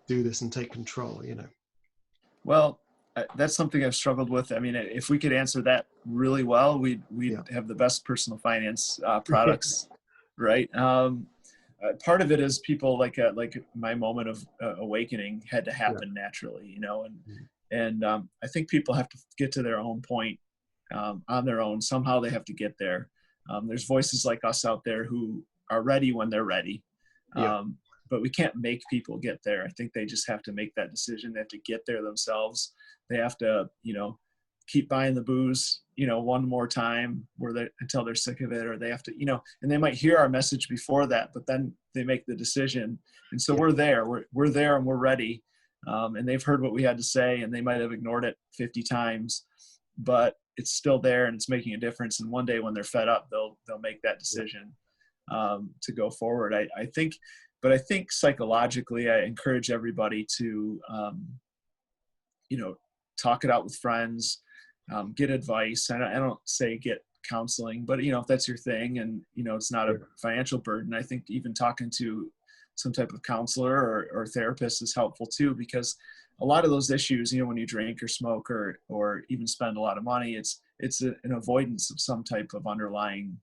do this and take control. Well, that's something I've struggled with. I mean, if we could answer that really well, we'd Yeah. have the best personal finance products, right? Part of it is people like my moment of awakening had to Yeah. happen naturally, and Mm. I think people have to get to their own point on their own. Somehow they have to get there. There's voices like us out there who are ready when they're ready. Yeah. Um, but we can't make people get there. I think they just have to make that decision. They have to get there themselves. They have to, keep buying the booze, one more time until they're sick of it, or they have to, and they might hear our message before that, but then they make the decision. And so Yeah. we're there, we're there and we're ready. And they've heard what we had to say, and they might have ignored it 50 times, but it's still there and it's making a difference. And one day when they're fed up, they'll make that Yeah. decision to go forward. I think psychologically, I encourage everybody to, talk it out with friends, get advice. I don't say get counseling, but if that's your thing and it's not a Yeah. financial burden, I think even talking to some type of counselor or therapist is helpful too, because a lot of those issues, when you drink or smoke or even spend a lot of money, it's an avoidance of some type of underlying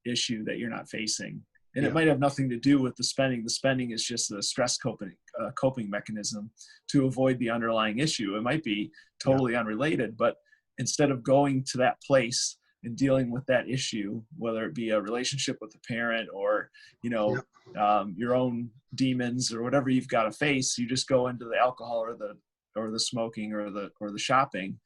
issue that you're not facing. And it Yeah. might have nothing to do with the spending. The spending is just a stress coping mechanism to avoid the underlying issue. It might be Yeah. totally unrelated, but instead of going to that place and dealing with that issue, whether it be a relationship with a parent or, Yeah. your own demons or whatever you've got to face, you just go into the alcohol or the smoking or the shopping,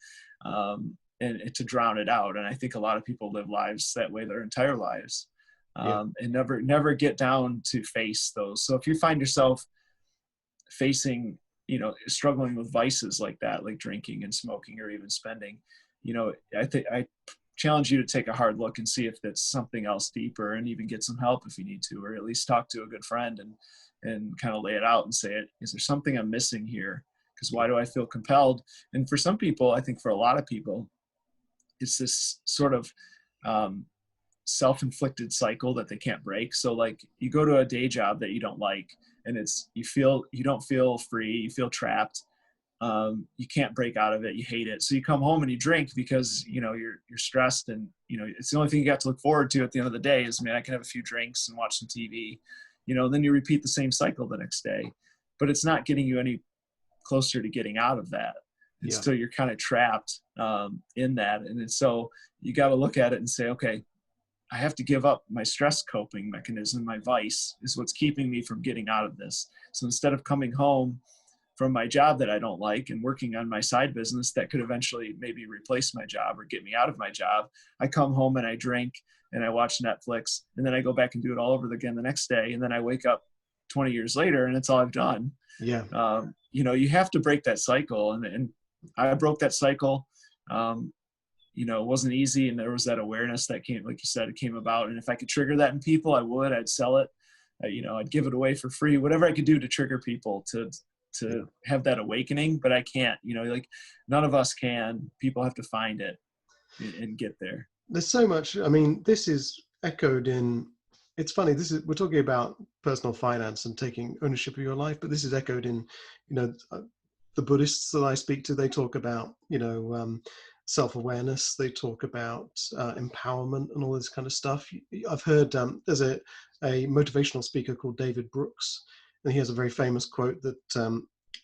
and to drown it out. And I think a lot of people live lives that way their entire lives. Yeah. And never get down to face those. So if you find yourself facing, struggling with vices like that, like drinking and smoking or even spending, I challenge you to take a hard look and see if that's something else deeper, and even get some help if you need to, or at least talk to a good friend and kind of lay it out and say, is there something I'm missing here? Because why do I feel compelled? And for some people, I think for a lot of people, it's this sort of self-inflicted cycle that they can't break. So like you go to a day job that you don't like, and you don't feel free, you feel trapped. You can't break out of it, you hate it, so you come home and you drink because you're stressed, and it's the only thing you got to look forward to at the end of the day is, man, I can have a few drinks and watch some TV. Then you repeat the same cycle the next day, but it's not getting you any closer to getting out of that. And Yeah. so you're kind of trapped in that. And so you got to look at it and say, okay, I have to give up my stress coping mechanism. My vice is what's keeping me from getting out of this. So instead of coming home from my job that I don't like and working on my side business that could eventually maybe replace my job or get me out of my job, I come home and I drink and I watch Netflix, and then I go back and do it all over again the next day. And then I wake up 20 years later and it's all I've done. Yeah. You have to break that cycle. And I broke that cycle. It wasn't easy, and there was that awareness that came, like you said, it came about. And if I could trigger that in people, I would. I'd sell it. I'd give it away for free, whatever I could do to trigger people to have that awakening. But I can't. Like none of us can. People have to find it and get there. There's so much. I mean, this is echoed in. It's funny. We're talking about personal finance and taking ownership of your life, but this is echoed in, the Buddhists that I speak to. They talk about, self-awareness. They talk about empowerment and all this kind of stuff. I've heard there's a motivational speaker called David Brooks, and he has a very famous quote that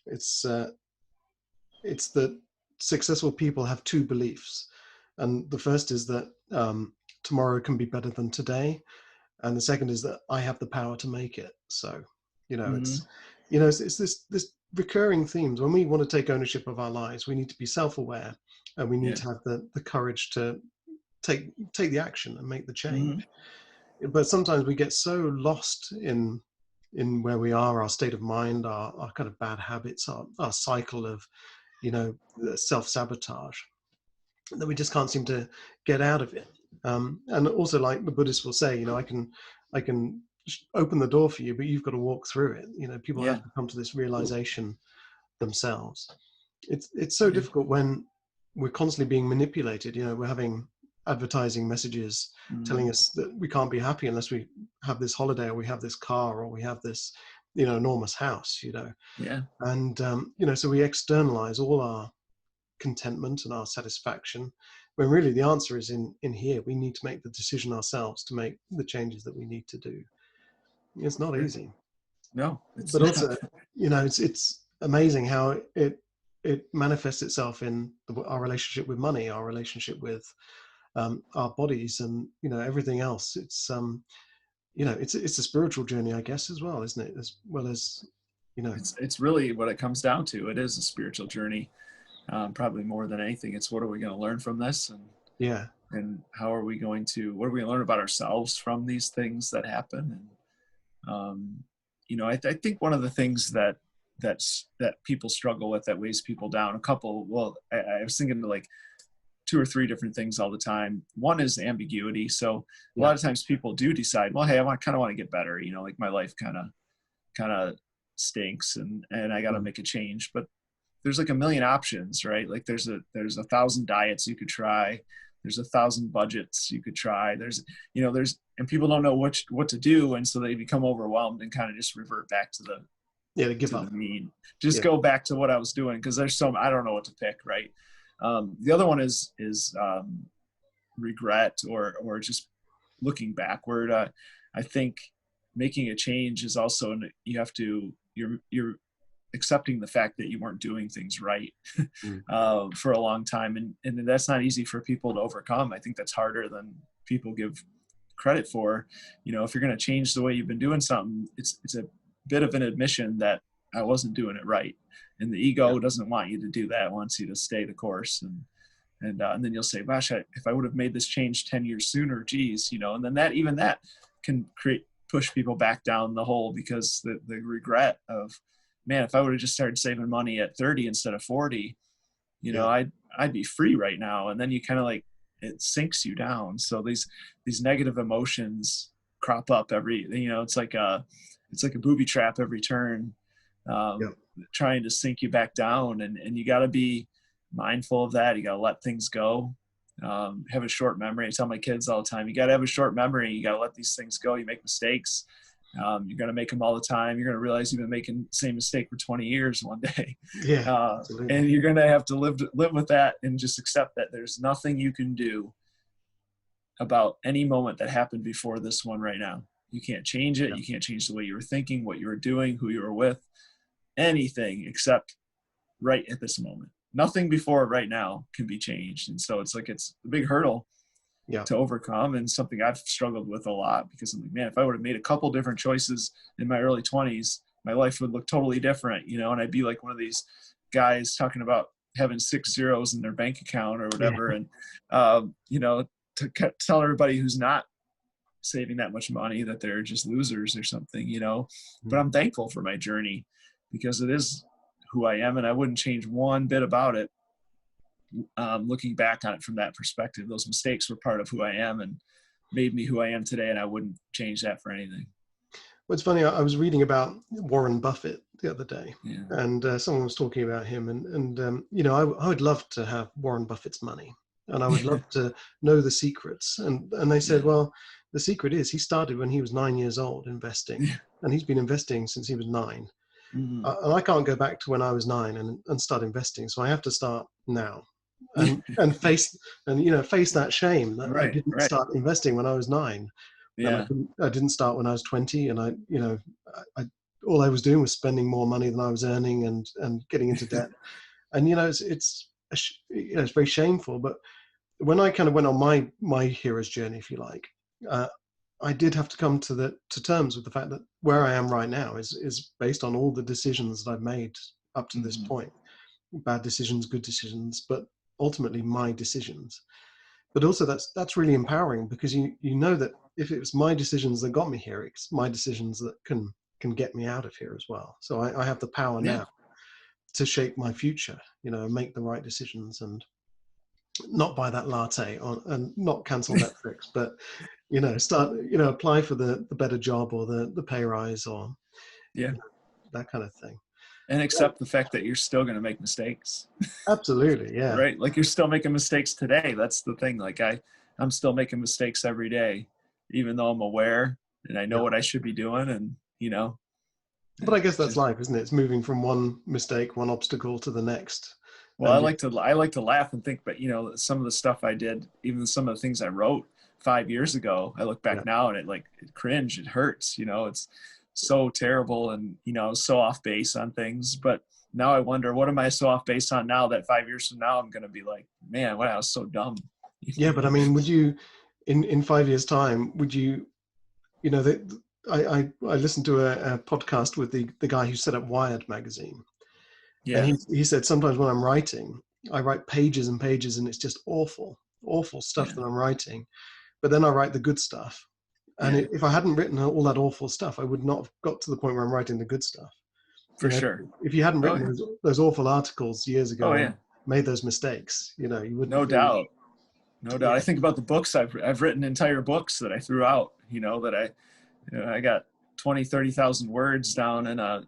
it's that successful people have two beliefs, and the first is that tomorrow can be better than today, and the second is that I have the power to make it. So Mm-hmm. It's this recurring themes. When we want to take ownership of our lives, we need to be self-aware, and we need Yeah. to have the courage to take the action and make the change. Mm-hmm. But sometimes we get so lost in where we are, our state of mind, our kind of bad habits, our cycle of self-sabotage, that we just can't seem to get out of it. And also, like the Buddhists will say, I can open the door for you, but you've got to walk through it. People Yeah. have to come to this realization themselves. It's so Yeah. difficult when we're constantly being manipulated. We're having advertising messages telling Mm-hmm. us that we can't be happy unless we have this holiday, or we have this car, or we have this enormous house. Yeah. And so we externalize all our contentment and our satisfaction, when really the answer is in here. We need to make the decision ourselves to make the changes that we need to do. It's not Sure. easy, No, it's but not. also it's amazing how it manifests itself in our relationship with money, our relationship with our bodies, and everything else. It's a spiritual journey, I guess, as well, isn't it? As well as It's really what it comes down to. It is a spiritual journey, probably more than anything. It's what are we going to learn from this, yeah, and how are we going to, what are we going to learn about ourselves from these things that happen? And I think one of the things that people struggle with, that weighs people down, I was thinking like two or three different things all the time. One is ambiguity. So a yeah, lot of times people do decide, well, hey, kind of want to get better. Like my life kind of stinks, and I got to mm, make a change. But there's like a million options, right? Like there's 1,000 diets you could try. There's 1,000 budgets you could try. And people don't know what to do. And so they become overwhelmed and kind of just revert back to to give the up. mean. Just Yeah, go back to what I was doing. Cause I don't know what to pick. Right. The other one is regret, or just looking backward. I think making a change is also, you're accepting the fact that you weren't doing things right mm, for a long time, and that's not easy for people to overcome. I think that's harder than people give credit for. If you're going to change the way you've been doing something, it's a bit of an admission that I wasn't doing it right, and the yeah, ego doesn't want you to do that. It wants you to stay the course, and then you'll say, gosh, if I would have made this change 10 years sooner, geez, and then that can push people back down the hole, because the regret of, man, if I would have just started saving money at 30 instead of 40, yeah, I'd be free right now. And then you kind of like, it sinks you down. So these negative emotions crop up it's like a booby trap every turn, yeah, trying to sink you back down. And you got to be mindful of that. You got to let things go. Have a short memory. I tell my kids all the time, you got to have a short memory. You got to let these things go. You make mistakes. You're going to make them all the time. You're going to realize you've been making the same mistake for 20 years one day. yeah, absolutely. And you're going to have to live with that, and just accept that there's nothing you can do about any moment that happened before this one right now. You can't change it. Yeah. You can't change the way you were thinking, what you were doing, who you were with, anything except right at this moment. Nothing before right now can be changed. And so it's a big hurdle Yeah. to overcome, and something I've struggled with a lot, because I'm like, man, if I would have made a couple different choices in my early 20s, my life would look totally different, and I'd be like one of these guys talking about having 6 zeros in their bank account or whatever. Yeah. And, to tell everybody who's not saving that much money that they're just losers or something, but I'm thankful for my journey, because it is who I am, and I wouldn't change one bit about it. Looking back on it from that perspective, those mistakes were part of who I am and made me who I am today, and I wouldn't change that for anything. Well, it's funny. I was reading about Warren Buffett the other day, Yeah. and someone was talking about him, and I would love to have Warren Buffett's money, and I would love to know the secrets. And they said, Yeah. well, the secret is he started when he was 9 years old investing, Yeah. and he's been investing since he was 9. Mm-hmm. And I can't go back to when I was 9 and start investing, so I have to start now. And face that shame that I Right. didn't Right. start investing when I was 9, and Yeah. I didn't start when I was 20, and I all I was doing was spending more money than I was earning, and getting into debt. And it's very shameful. But when I kind of went on my hero's journey, if you like, uh, I did have to come to terms with the fact that where I am right now is based on all the decisions that I've made up to this point. Bad decisions, good decisions, but ultimately my decisions. But also that's really empowering, because you know that if it was my decisions that got me here, it's my decisions that can get me out of here as well. So I have the power Yeah. now to shape my future, make the right decisions, and not buy that latte and not cancel Netflix, but start, apply for the better job or the pay rise, or Yeah. that kind of thing. And accept the fact that you're still going to make mistakes. Absolutely, yeah. Right. Like, you're still making mistakes today. That's the thing. Like, I'm still making mistakes every day, even though I'm aware and I know Yeah. what I should be doing. And, But I guess that's life, isn't it? It's moving from one mistake, one obstacle to the next. well, And I like to laugh and think, but some of the stuff I did, even some of the things I wrote 5 years ago, I look back yeah, now and it cringe. It hurts, it's so terrible, and, so off base on things. But now I wonder, what am I so off base on now that 5 years from now I'm going to be like, man, wow, I was so dumb. yeah. But I mean, would you, in 5 years' time, would you, I listened to a podcast with the guy who set up Wired magazine, and Yeah. he said sometimes when I'm writing, I write pages and pages, and it's just awful stuff Yeah. that I'm writing. But then I write the good stuff, and Yeah. if I hadn't written all that awful stuff, I would not have got to the point where I'm writing the good stuff. For sure. If you hadn't Oh written yeah. those awful articles years Oh ago and yeah. made those mistakes, you No wouldn't be. doubt. No doubt. Yeah, I think about the books I've written, entire books that I threw out, that I got 20, 30,000 words down in on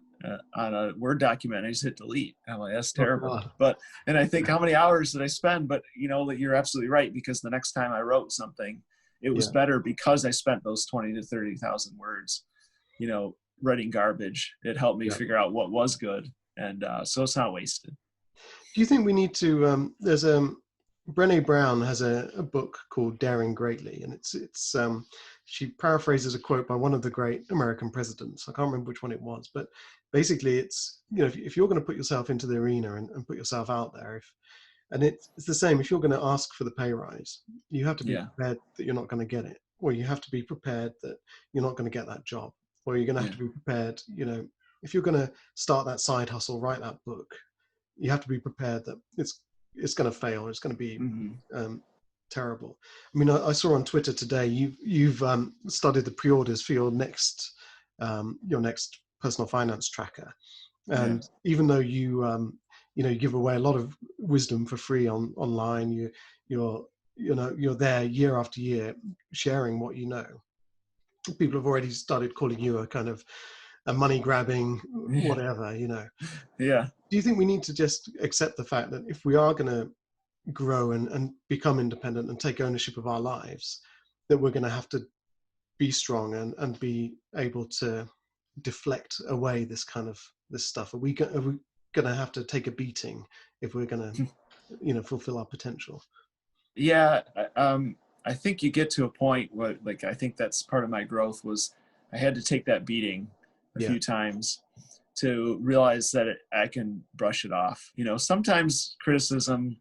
a Word document. I just hit delete. I'm like, that's oh terrible. God. And I think, how many hours did I spend? But that you're absolutely right, because the next time I wrote something, it was Yeah, better because I spent those 20 to 30,000 words, writing garbage. It helped me yeah. figure out what was good. And so it's not wasted. Do you think we need to? There's Brené Brown has a book called Daring Greatly, and it's she paraphrases a quote by one of the great American presidents. I can't remember which one it was, but basically it's, if you're going to put yourself into the arena and put yourself out there, and it's the same, if you're going to ask for the pay rise, you have to be Yeah. prepared that you're not going to get it, or you have to be prepared that you're not going to get that job, or you're going to have Yeah. to be prepared, if you're going to start that side hustle, write that book, you have to be prepared that it's going to fail. It's going to be terrible. I mean, I saw on Twitter today you've studied the pre-orders for your next personal finance tracker, and even though you give away a lot of wisdom for free online, you're there year after year sharing what you know. People have already started calling you a kind of a money grabbing Yeah. whatever. Yeah. Do you think we need to just accept the fact that if we are going to grow and become independent and take ownership of our lives, that we're going to have to be strong and be able to deflect away this stuff? Are we going to have to take a beating if we're going to, fulfill our potential? Yeah. I think you get to a point where, I think that's part of my growth was I had to take that beating a Yeah. few times to realize that I can brush it off. Sometimes criticism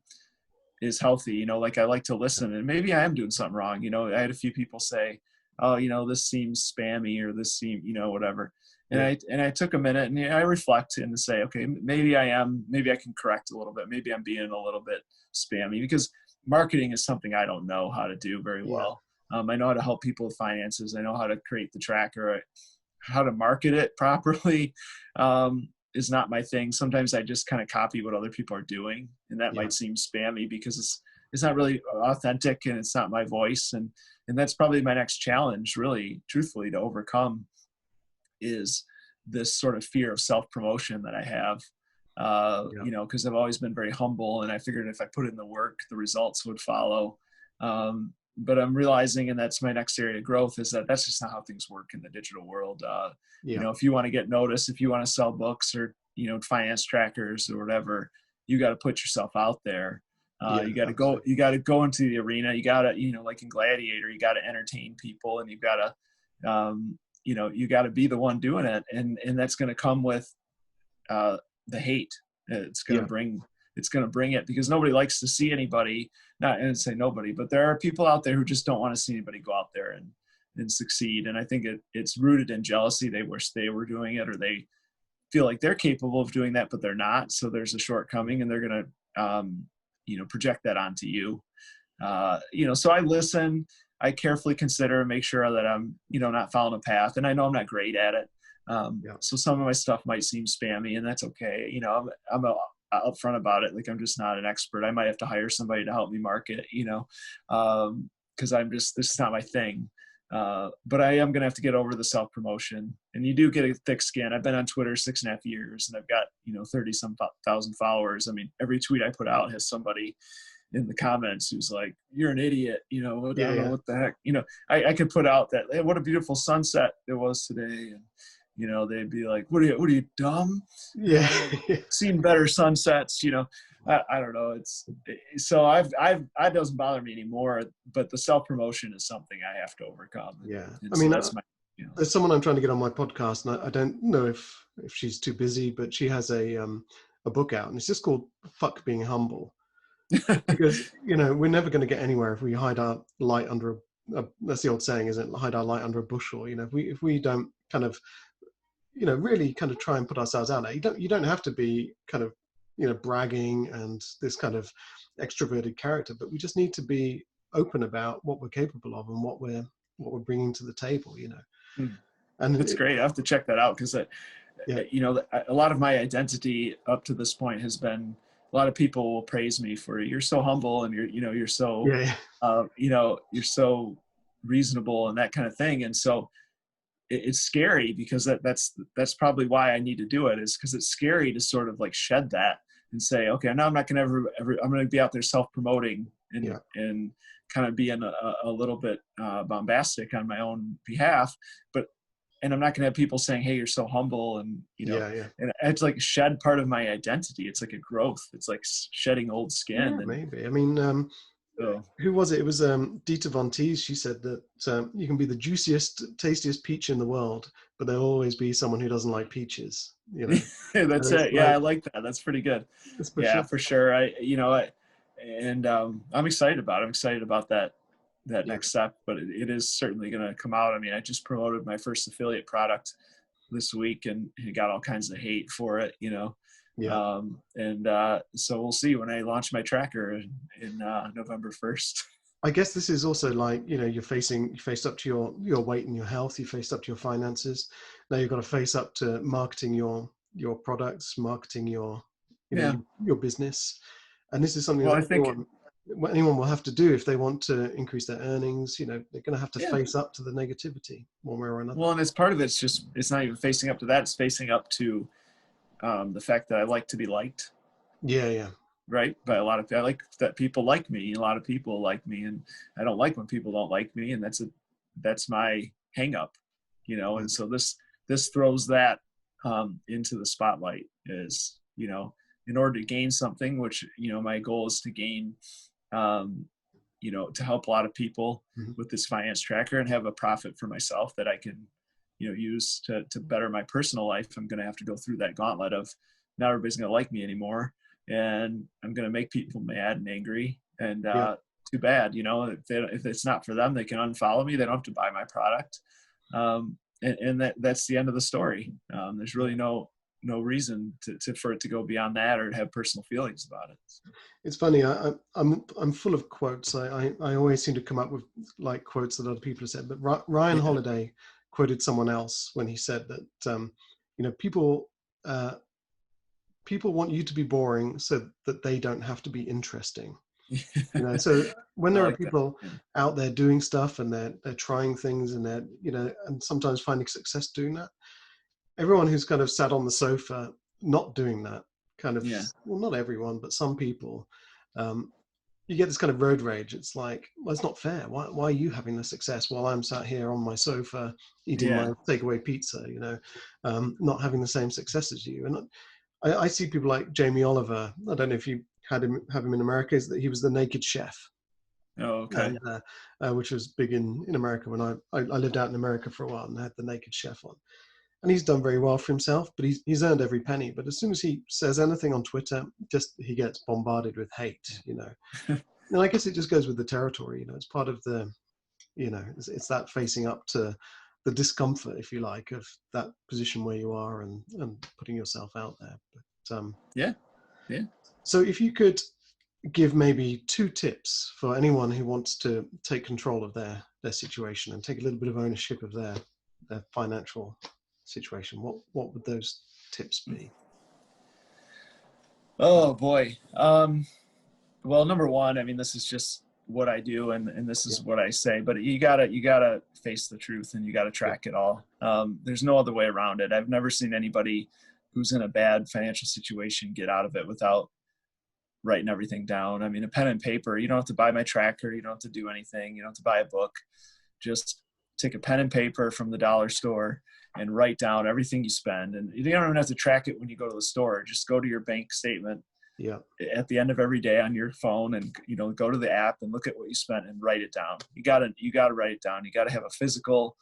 is healthy, I like to listen, and maybe I am doing something wrong. I had a few people say, oh, this seems spammy, or this seems, whatever. And I took a minute and I reflect and to say, okay, maybe I can correct a little bit. Maybe I'm being a little bit spammy, because marketing is something I don't know how to do very well. I know how to help people with finances. I know how to create the tracker. How to market it properly is not my thing. Sometimes I just kind of copy what other people are doing, and that might seem spammy because it's not really authentic and it's not my voice. And that's probably my next challenge, really, truthfully, to overcome, is this sort of fear of self-promotion that I have. Because I've always been very humble, and I figured if I put in the work, the results would follow. But I'm realizing, and that's my next area of growth, is that that's just not how things work in the digital world. If you want to get noticed, if you want to sell books or, finance trackers or whatever, you got to put yourself out there. You got to go into the arena. You got to, like in Gladiator, you got to entertain people, and you got to, you got to be the one doing it. And that's going to come with the hate. It's going to bring it, because nobody likes to see anybody, not and say nobody, but there are people out there who just don't want to see anybody go out there and succeed. And I think it's rooted in jealousy. They wish they were doing it, or they feel like they're capable of doing that, but they're not. So there's a shortcoming, and they're going to, project that onto you. So I listen, I carefully consider and make sure that I'm, not following a path. And I know I'm not great at it. So some of my stuff might seem spammy, and that's okay. I'm upfront about it. Like, I'm just not an expert. I might have to hire somebody to help me market, because this is not my thing. But I am going to have to get over the self-promotion, and you do get a thick skin. I've been on Twitter 6.5 years, and I've got, 30 some thousand followers. I mean, every tweet I put out has somebody in the comments who's like, "You're an idiot." I don't know what the heck, I could put out that, "Hey, what a beautiful sunset it was today." And, they'd be like, what are you dumb? Yeah. Seen better sunsets, I don't know. So it doesn't bother me anymore, but the self-promotion is something I have to overcome. Yeah. And I mean, that's there's someone I'm trying to get on my podcast, and I don't know if she's too busy, but she has a book out, and it's just called Fuck Being Humble. Because, we're never going to get anywhere if we hide our light under that's the old saying, isn't it? Hide our light under a bushel. If we don't kind of, really kind of try and put ourselves out there. You don't have to be kind of, bragging and this kind of extroverted character, but we just need to be open about what we're capable of and what we're bringing to the table, And that's great. I have to check that out, because a lot of my identity up to this point has been, a lot of people will praise me for, "You're so humble, and you're so, you're so reasonable," and that kind of thing. And so it's scary, because that's probably why I need to do it, is because it's scary to sort of like shed that and say, okay, now I'm not going to I'm going to be out there self-promoting and kind of being a little bit bombastic on my own behalf, and I'm not going to have people saying, "Hey, you're so humble," and and it's like shed part of my identity. It's like a growth. It's like shedding old skin. Maybe. I mean, who was it? It was Dieter Von Teese. She said that you can be the juiciest, tastiest peach in the world, but there'll always be someone who doesn't like peaches. That's it. Yeah, I like that. That's pretty good. For sure. I'm excited about it. I'm excited about that next step, but it is certainly going to come out. I mean, I just promoted my first affiliate product this week, and got all kinds of hate for it, so we'll see when I launch my tracker in November 1st. I guess this is also like, you faced up to your weight and your health, you faced up to your finances. Now you've got to face up to marketing your products, marketing your business. And this is something anyone will have to do if they want to increase their earnings. They're going to have to face up to the negativity one way or another. Well, and as part of it's not even facing up to that. It's facing up to the fact that I like to be liked. Yeah. Right. By a lot of, I like that people like me. A lot of people like me, and I don't like when people don't like me. And that's my hang up, and so this throws that into the spotlight, is, in order to gain something, which, my goal is to gain, to help a lot of people with this finance tracker and have a profit for myself that I can, use to better my personal life. I'm going to have to go through that gauntlet of, not everybody's going to like me anymore, and I'm going to make people mad and angry, and too bad, if it's not for them, they can unfollow me. They don't have to buy my product. And that's the end of the story. There's really no reason for it to go beyond that, or to have personal feelings about it. It's funny. I'm full of quotes. I always seem to come up with like quotes that other people have said. But Ryan Holiday quoted someone else when he said that people want you to be boring so that they don't have to be interesting. So when there are people out there doing stuff, and they're trying things, and they're and sometimes finding success doing that, everyone who's kind of sat on the sofa not doing that kind of, well, not everyone, but some people, you get this kind of road rage. It's like, well, it's not fair. Why are you having the success while I'm sat here on my sofa eating my takeaway pizza, not having the same success as you? And I see people like Jamie Oliver. I don't know if you have him in America. Is that he was the Naked Chef? Oh, okay. And, which was big in America when I lived out in America for a while, and I had the Naked Chef on. And he's done very well for himself, but he's earned every penny. But as soon as he says anything on Twitter, he gets bombarded with hate, And I guess it just goes with the territory, It's part of the It's that facing up to the discomfort, if you like, of that position where you are, and putting yourself out there. But Yeah. so if you could give maybe 2 tips for anyone who wants to take control of their situation and take a little bit of ownership of their financial situation, what would those tips be? Oh boy. Well, number one, I mean, this is just what I do, and this Yeah, is what I say, but you gotta face the truth, and you gotta yeah, track it all. There's no other way around it. I've never seen anybody who's in a bad financial situation get out of it without writing everything down. I mean, a pen and paper, you don't have to buy my tracker. You don't have to do anything. You don't have to buy a book. Just take a pen and paper from the dollar store and write down everything you spend. And you don't even have to track it when you go to the store. Just go to your bank statement yeah, at the end of every day on your phone, and go to the app and look at what you spent and write it down. You gotta write it down. You gotta have a physical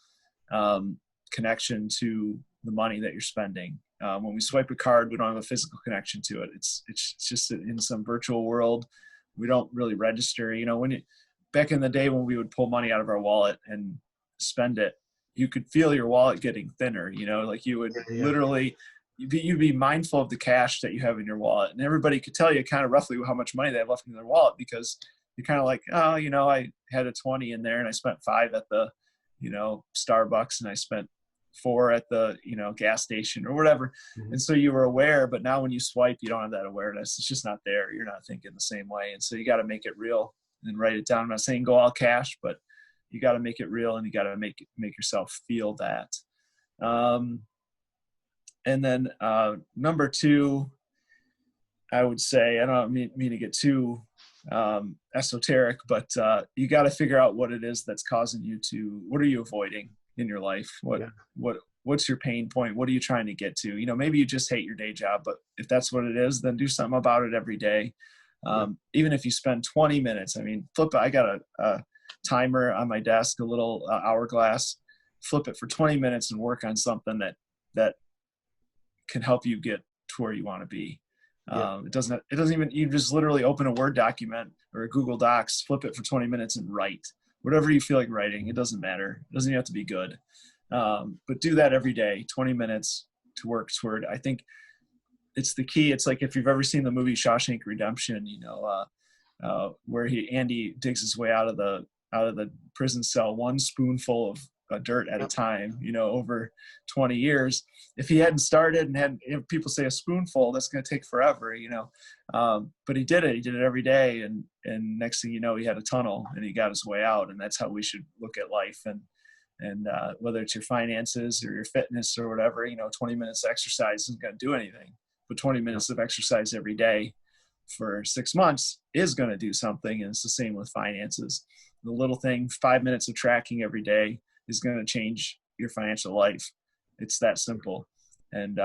connection to the money that you're spending. When we swipe a card, we don't have a physical connection to it. It's just in some virtual world. We don't really register. Back in the day when we would pull money out of our wallet and spend it, you could feel your wallet getting thinner. Like you would yeah, literally, you'd be mindful of the cash that you have in your wallet, and everybody could tell you kind of roughly how much money they have left in their wallet, because you're kind of like, oh, I had a 20 in there, and I spent 5 at the, Starbucks, and I spent 4 at the, gas station or whatever. mm-hmm. And so you were aware, but now when you swipe, you don't have that awareness. It's just not there. You're not thinking the same way. And so you got to make it real and write it down. I'm not saying go all cash, but you got to make it real, and you got to make yourself feel that. And then number 2, I would say, I don't mean to get too esoteric, but you got to figure out what it is that's causing you to, what are you avoiding in your life? What's your pain point? What are you trying to get to? Maybe you just hate your day job, but if that's what it is, then do something about it every day. Even if you spend 20 minutes, I mean, I got a timer on my desk, a little hourglass, flip it for 20 minutes and work on something that can help you get to where you want to be. It doesn't even, you just literally open a Word document or a Google Docs, flip it for 20 minutes and write whatever you feel like writing. It doesn't matter. It doesn't even have to be good. But do that every day, 20 minutes to work toward. I think it's the key. It's like, if you've ever seen the movie Shawshank Redemption, where Andy digs his way out of the prison cell, one spoonful of dirt at a time, over 20 years. If he hadn't started and had, people say a spoonful, that's going to take forever, but he did it every day. And next thing you know, he had a tunnel and he got his way out. And that's how we should look at life. And whether it's your finances or your fitness or whatever, 20 minutes exercise isn't going to do anything, but 20 minutes of exercise every day for 6 months is going to do something. And it's the same with finances. The little thing, 5 minutes of tracking every day is going to change your financial life. It's that simple. And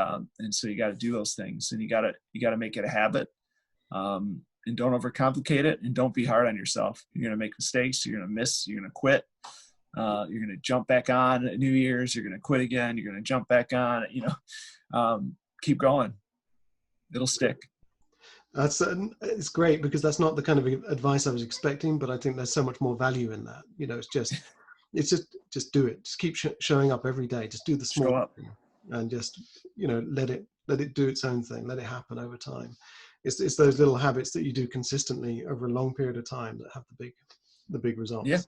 so you got to do those things, and you got to make it a habit, and don't overcomplicate it, and don't be hard on yourself. You're going to make mistakes. You're going to miss. You're going to quit. You're going to jump back on at New Year's. You're going to quit again. You're going to jump back on, keep going. It'll stick. It's great, because that's not the kind of advice I was expecting, but I think there's so much more value in that. It's just do it. Just keep showing up every day. Just do the small thing, and just let it do its own thing. Let it happen over time. It's those little habits that you do consistently over a long period of time that have the big results. Yeah.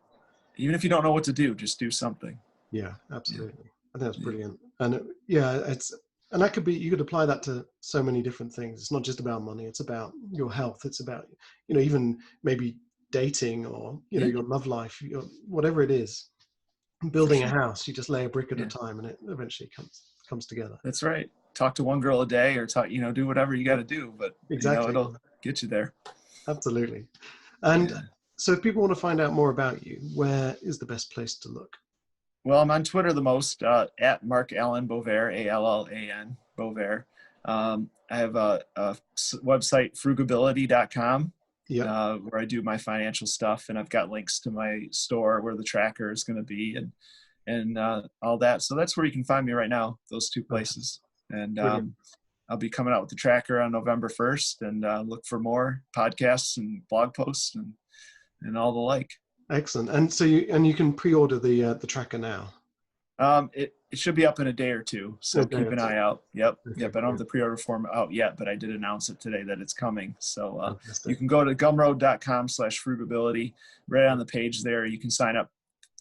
Even if you don't know what to do, just do something. Yeah, absolutely. I think that's brilliant. And and that could be, you could apply that to so many different things. It's not just about money. It's about your health. It's about, even maybe dating, or, your love life, whatever it is. Building a house, you just lay a brick at a time, and it eventually comes together. That's right. Talk to one girl a day, or do whatever you got to do, but exactly, it'll get you there. Absolutely. And so if people want to find out more about you, where is the best place to look? Well, I'm on Twitter the most, at Mark Allan Bovair, ALLAN Bovair. I have a website, frugability.com, where I do my financial stuff, and I've got links to my store where the tracker is going to be, and all that. So that's where you can find me right now, those 2 places. And I'll be coming out with the tracker on November 1st, and look for more podcasts and blog posts and all the like. Excellent. And so you can pre-order the tracker now. It should be up in a day or two, so A day keep or an two. eye out. Yep. Okay, Yep. I don't have brilliant. the pre-order form out yet, but I did announce it today that it's coming. So you Fantastic. can go to gumroad.com/frugability. Right on the page there, you can sign up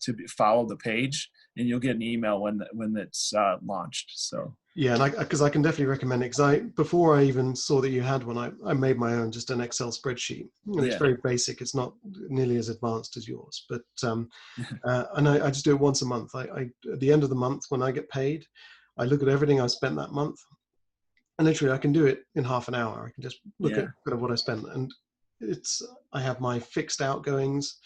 to follow the page, and you'll get an email when it's launched. So Yeah, and because I can definitely recommend it, because before I even saw that you had one, I made my own, just an Excel spreadsheet, and it's yeah, very basic. It's not nearly as advanced as yours, but and I just do it once a month. At the end of the month when I get paid, I look at everything I spent that month, and literally I can do it in half an hour. I can just look at yeah, kind of what I spent, and I have my fixed outgoings,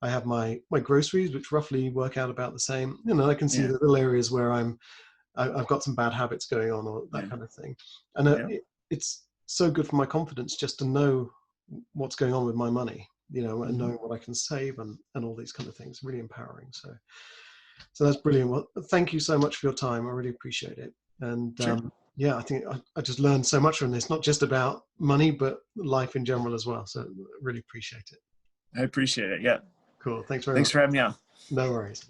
I have my groceries, which roughly work out about the same. I can see yeah, the little areas where I've got some bad habits going on, or that yeah, kind of thing. And yeah. it's so good for my confidence just to know what's going on with my money, and Hmm. knowing what I can save, and all these kind of things. Really empowering. So that's brilliant. Well, thank you so much for your time. I really appreciate it. And Sure. yeah, I think I just learned so much from this, not just about money, but life in general as well. So really appreciate it. I appreciate it. Yeah. Cool. Thanks very Thanks much. for having me on. No worries.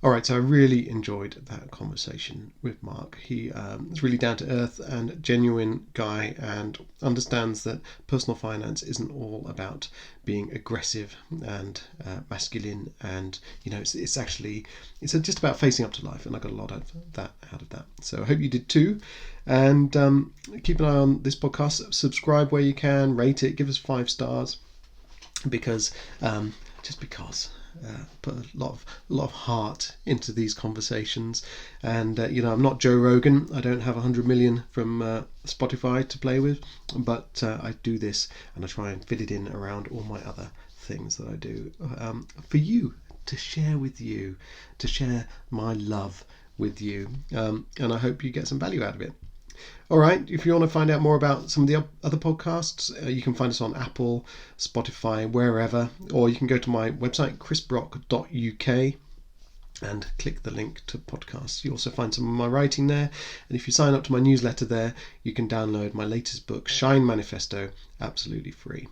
All right, so I really enjoyed that conversation with Mark. He is really down to earth and genuine guy, and understands that personal finance isn't all about being aggressive and masculine, and it's actually just about facing up to life, and I got a lot out of that. So I hope you did too, and keep an eye on this podcast. Subscribe where you can, rate it, give us 5 stars, because just because. Put a lot of heart into these conversations, and I'm not Joe Rogan. I don't have 100 million from Spotify to play with, but I do this, and I try and fit it in around all my other things that I do, for you, to share with you, to share my love with you, and I hope you get some value out of it. All right, if you want to find out more about some of the other podcasts, you can find us on Apple, Spotify, wherever, or you can go to my website, chrisbrock.uk, and click the link to podcasts. You also find some of my writing there, and if you sign up to my newsletter there, you can download my latest book, Shine Manifesto, absolutely free.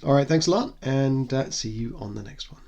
All right, thanks a lot, and see you on the next one.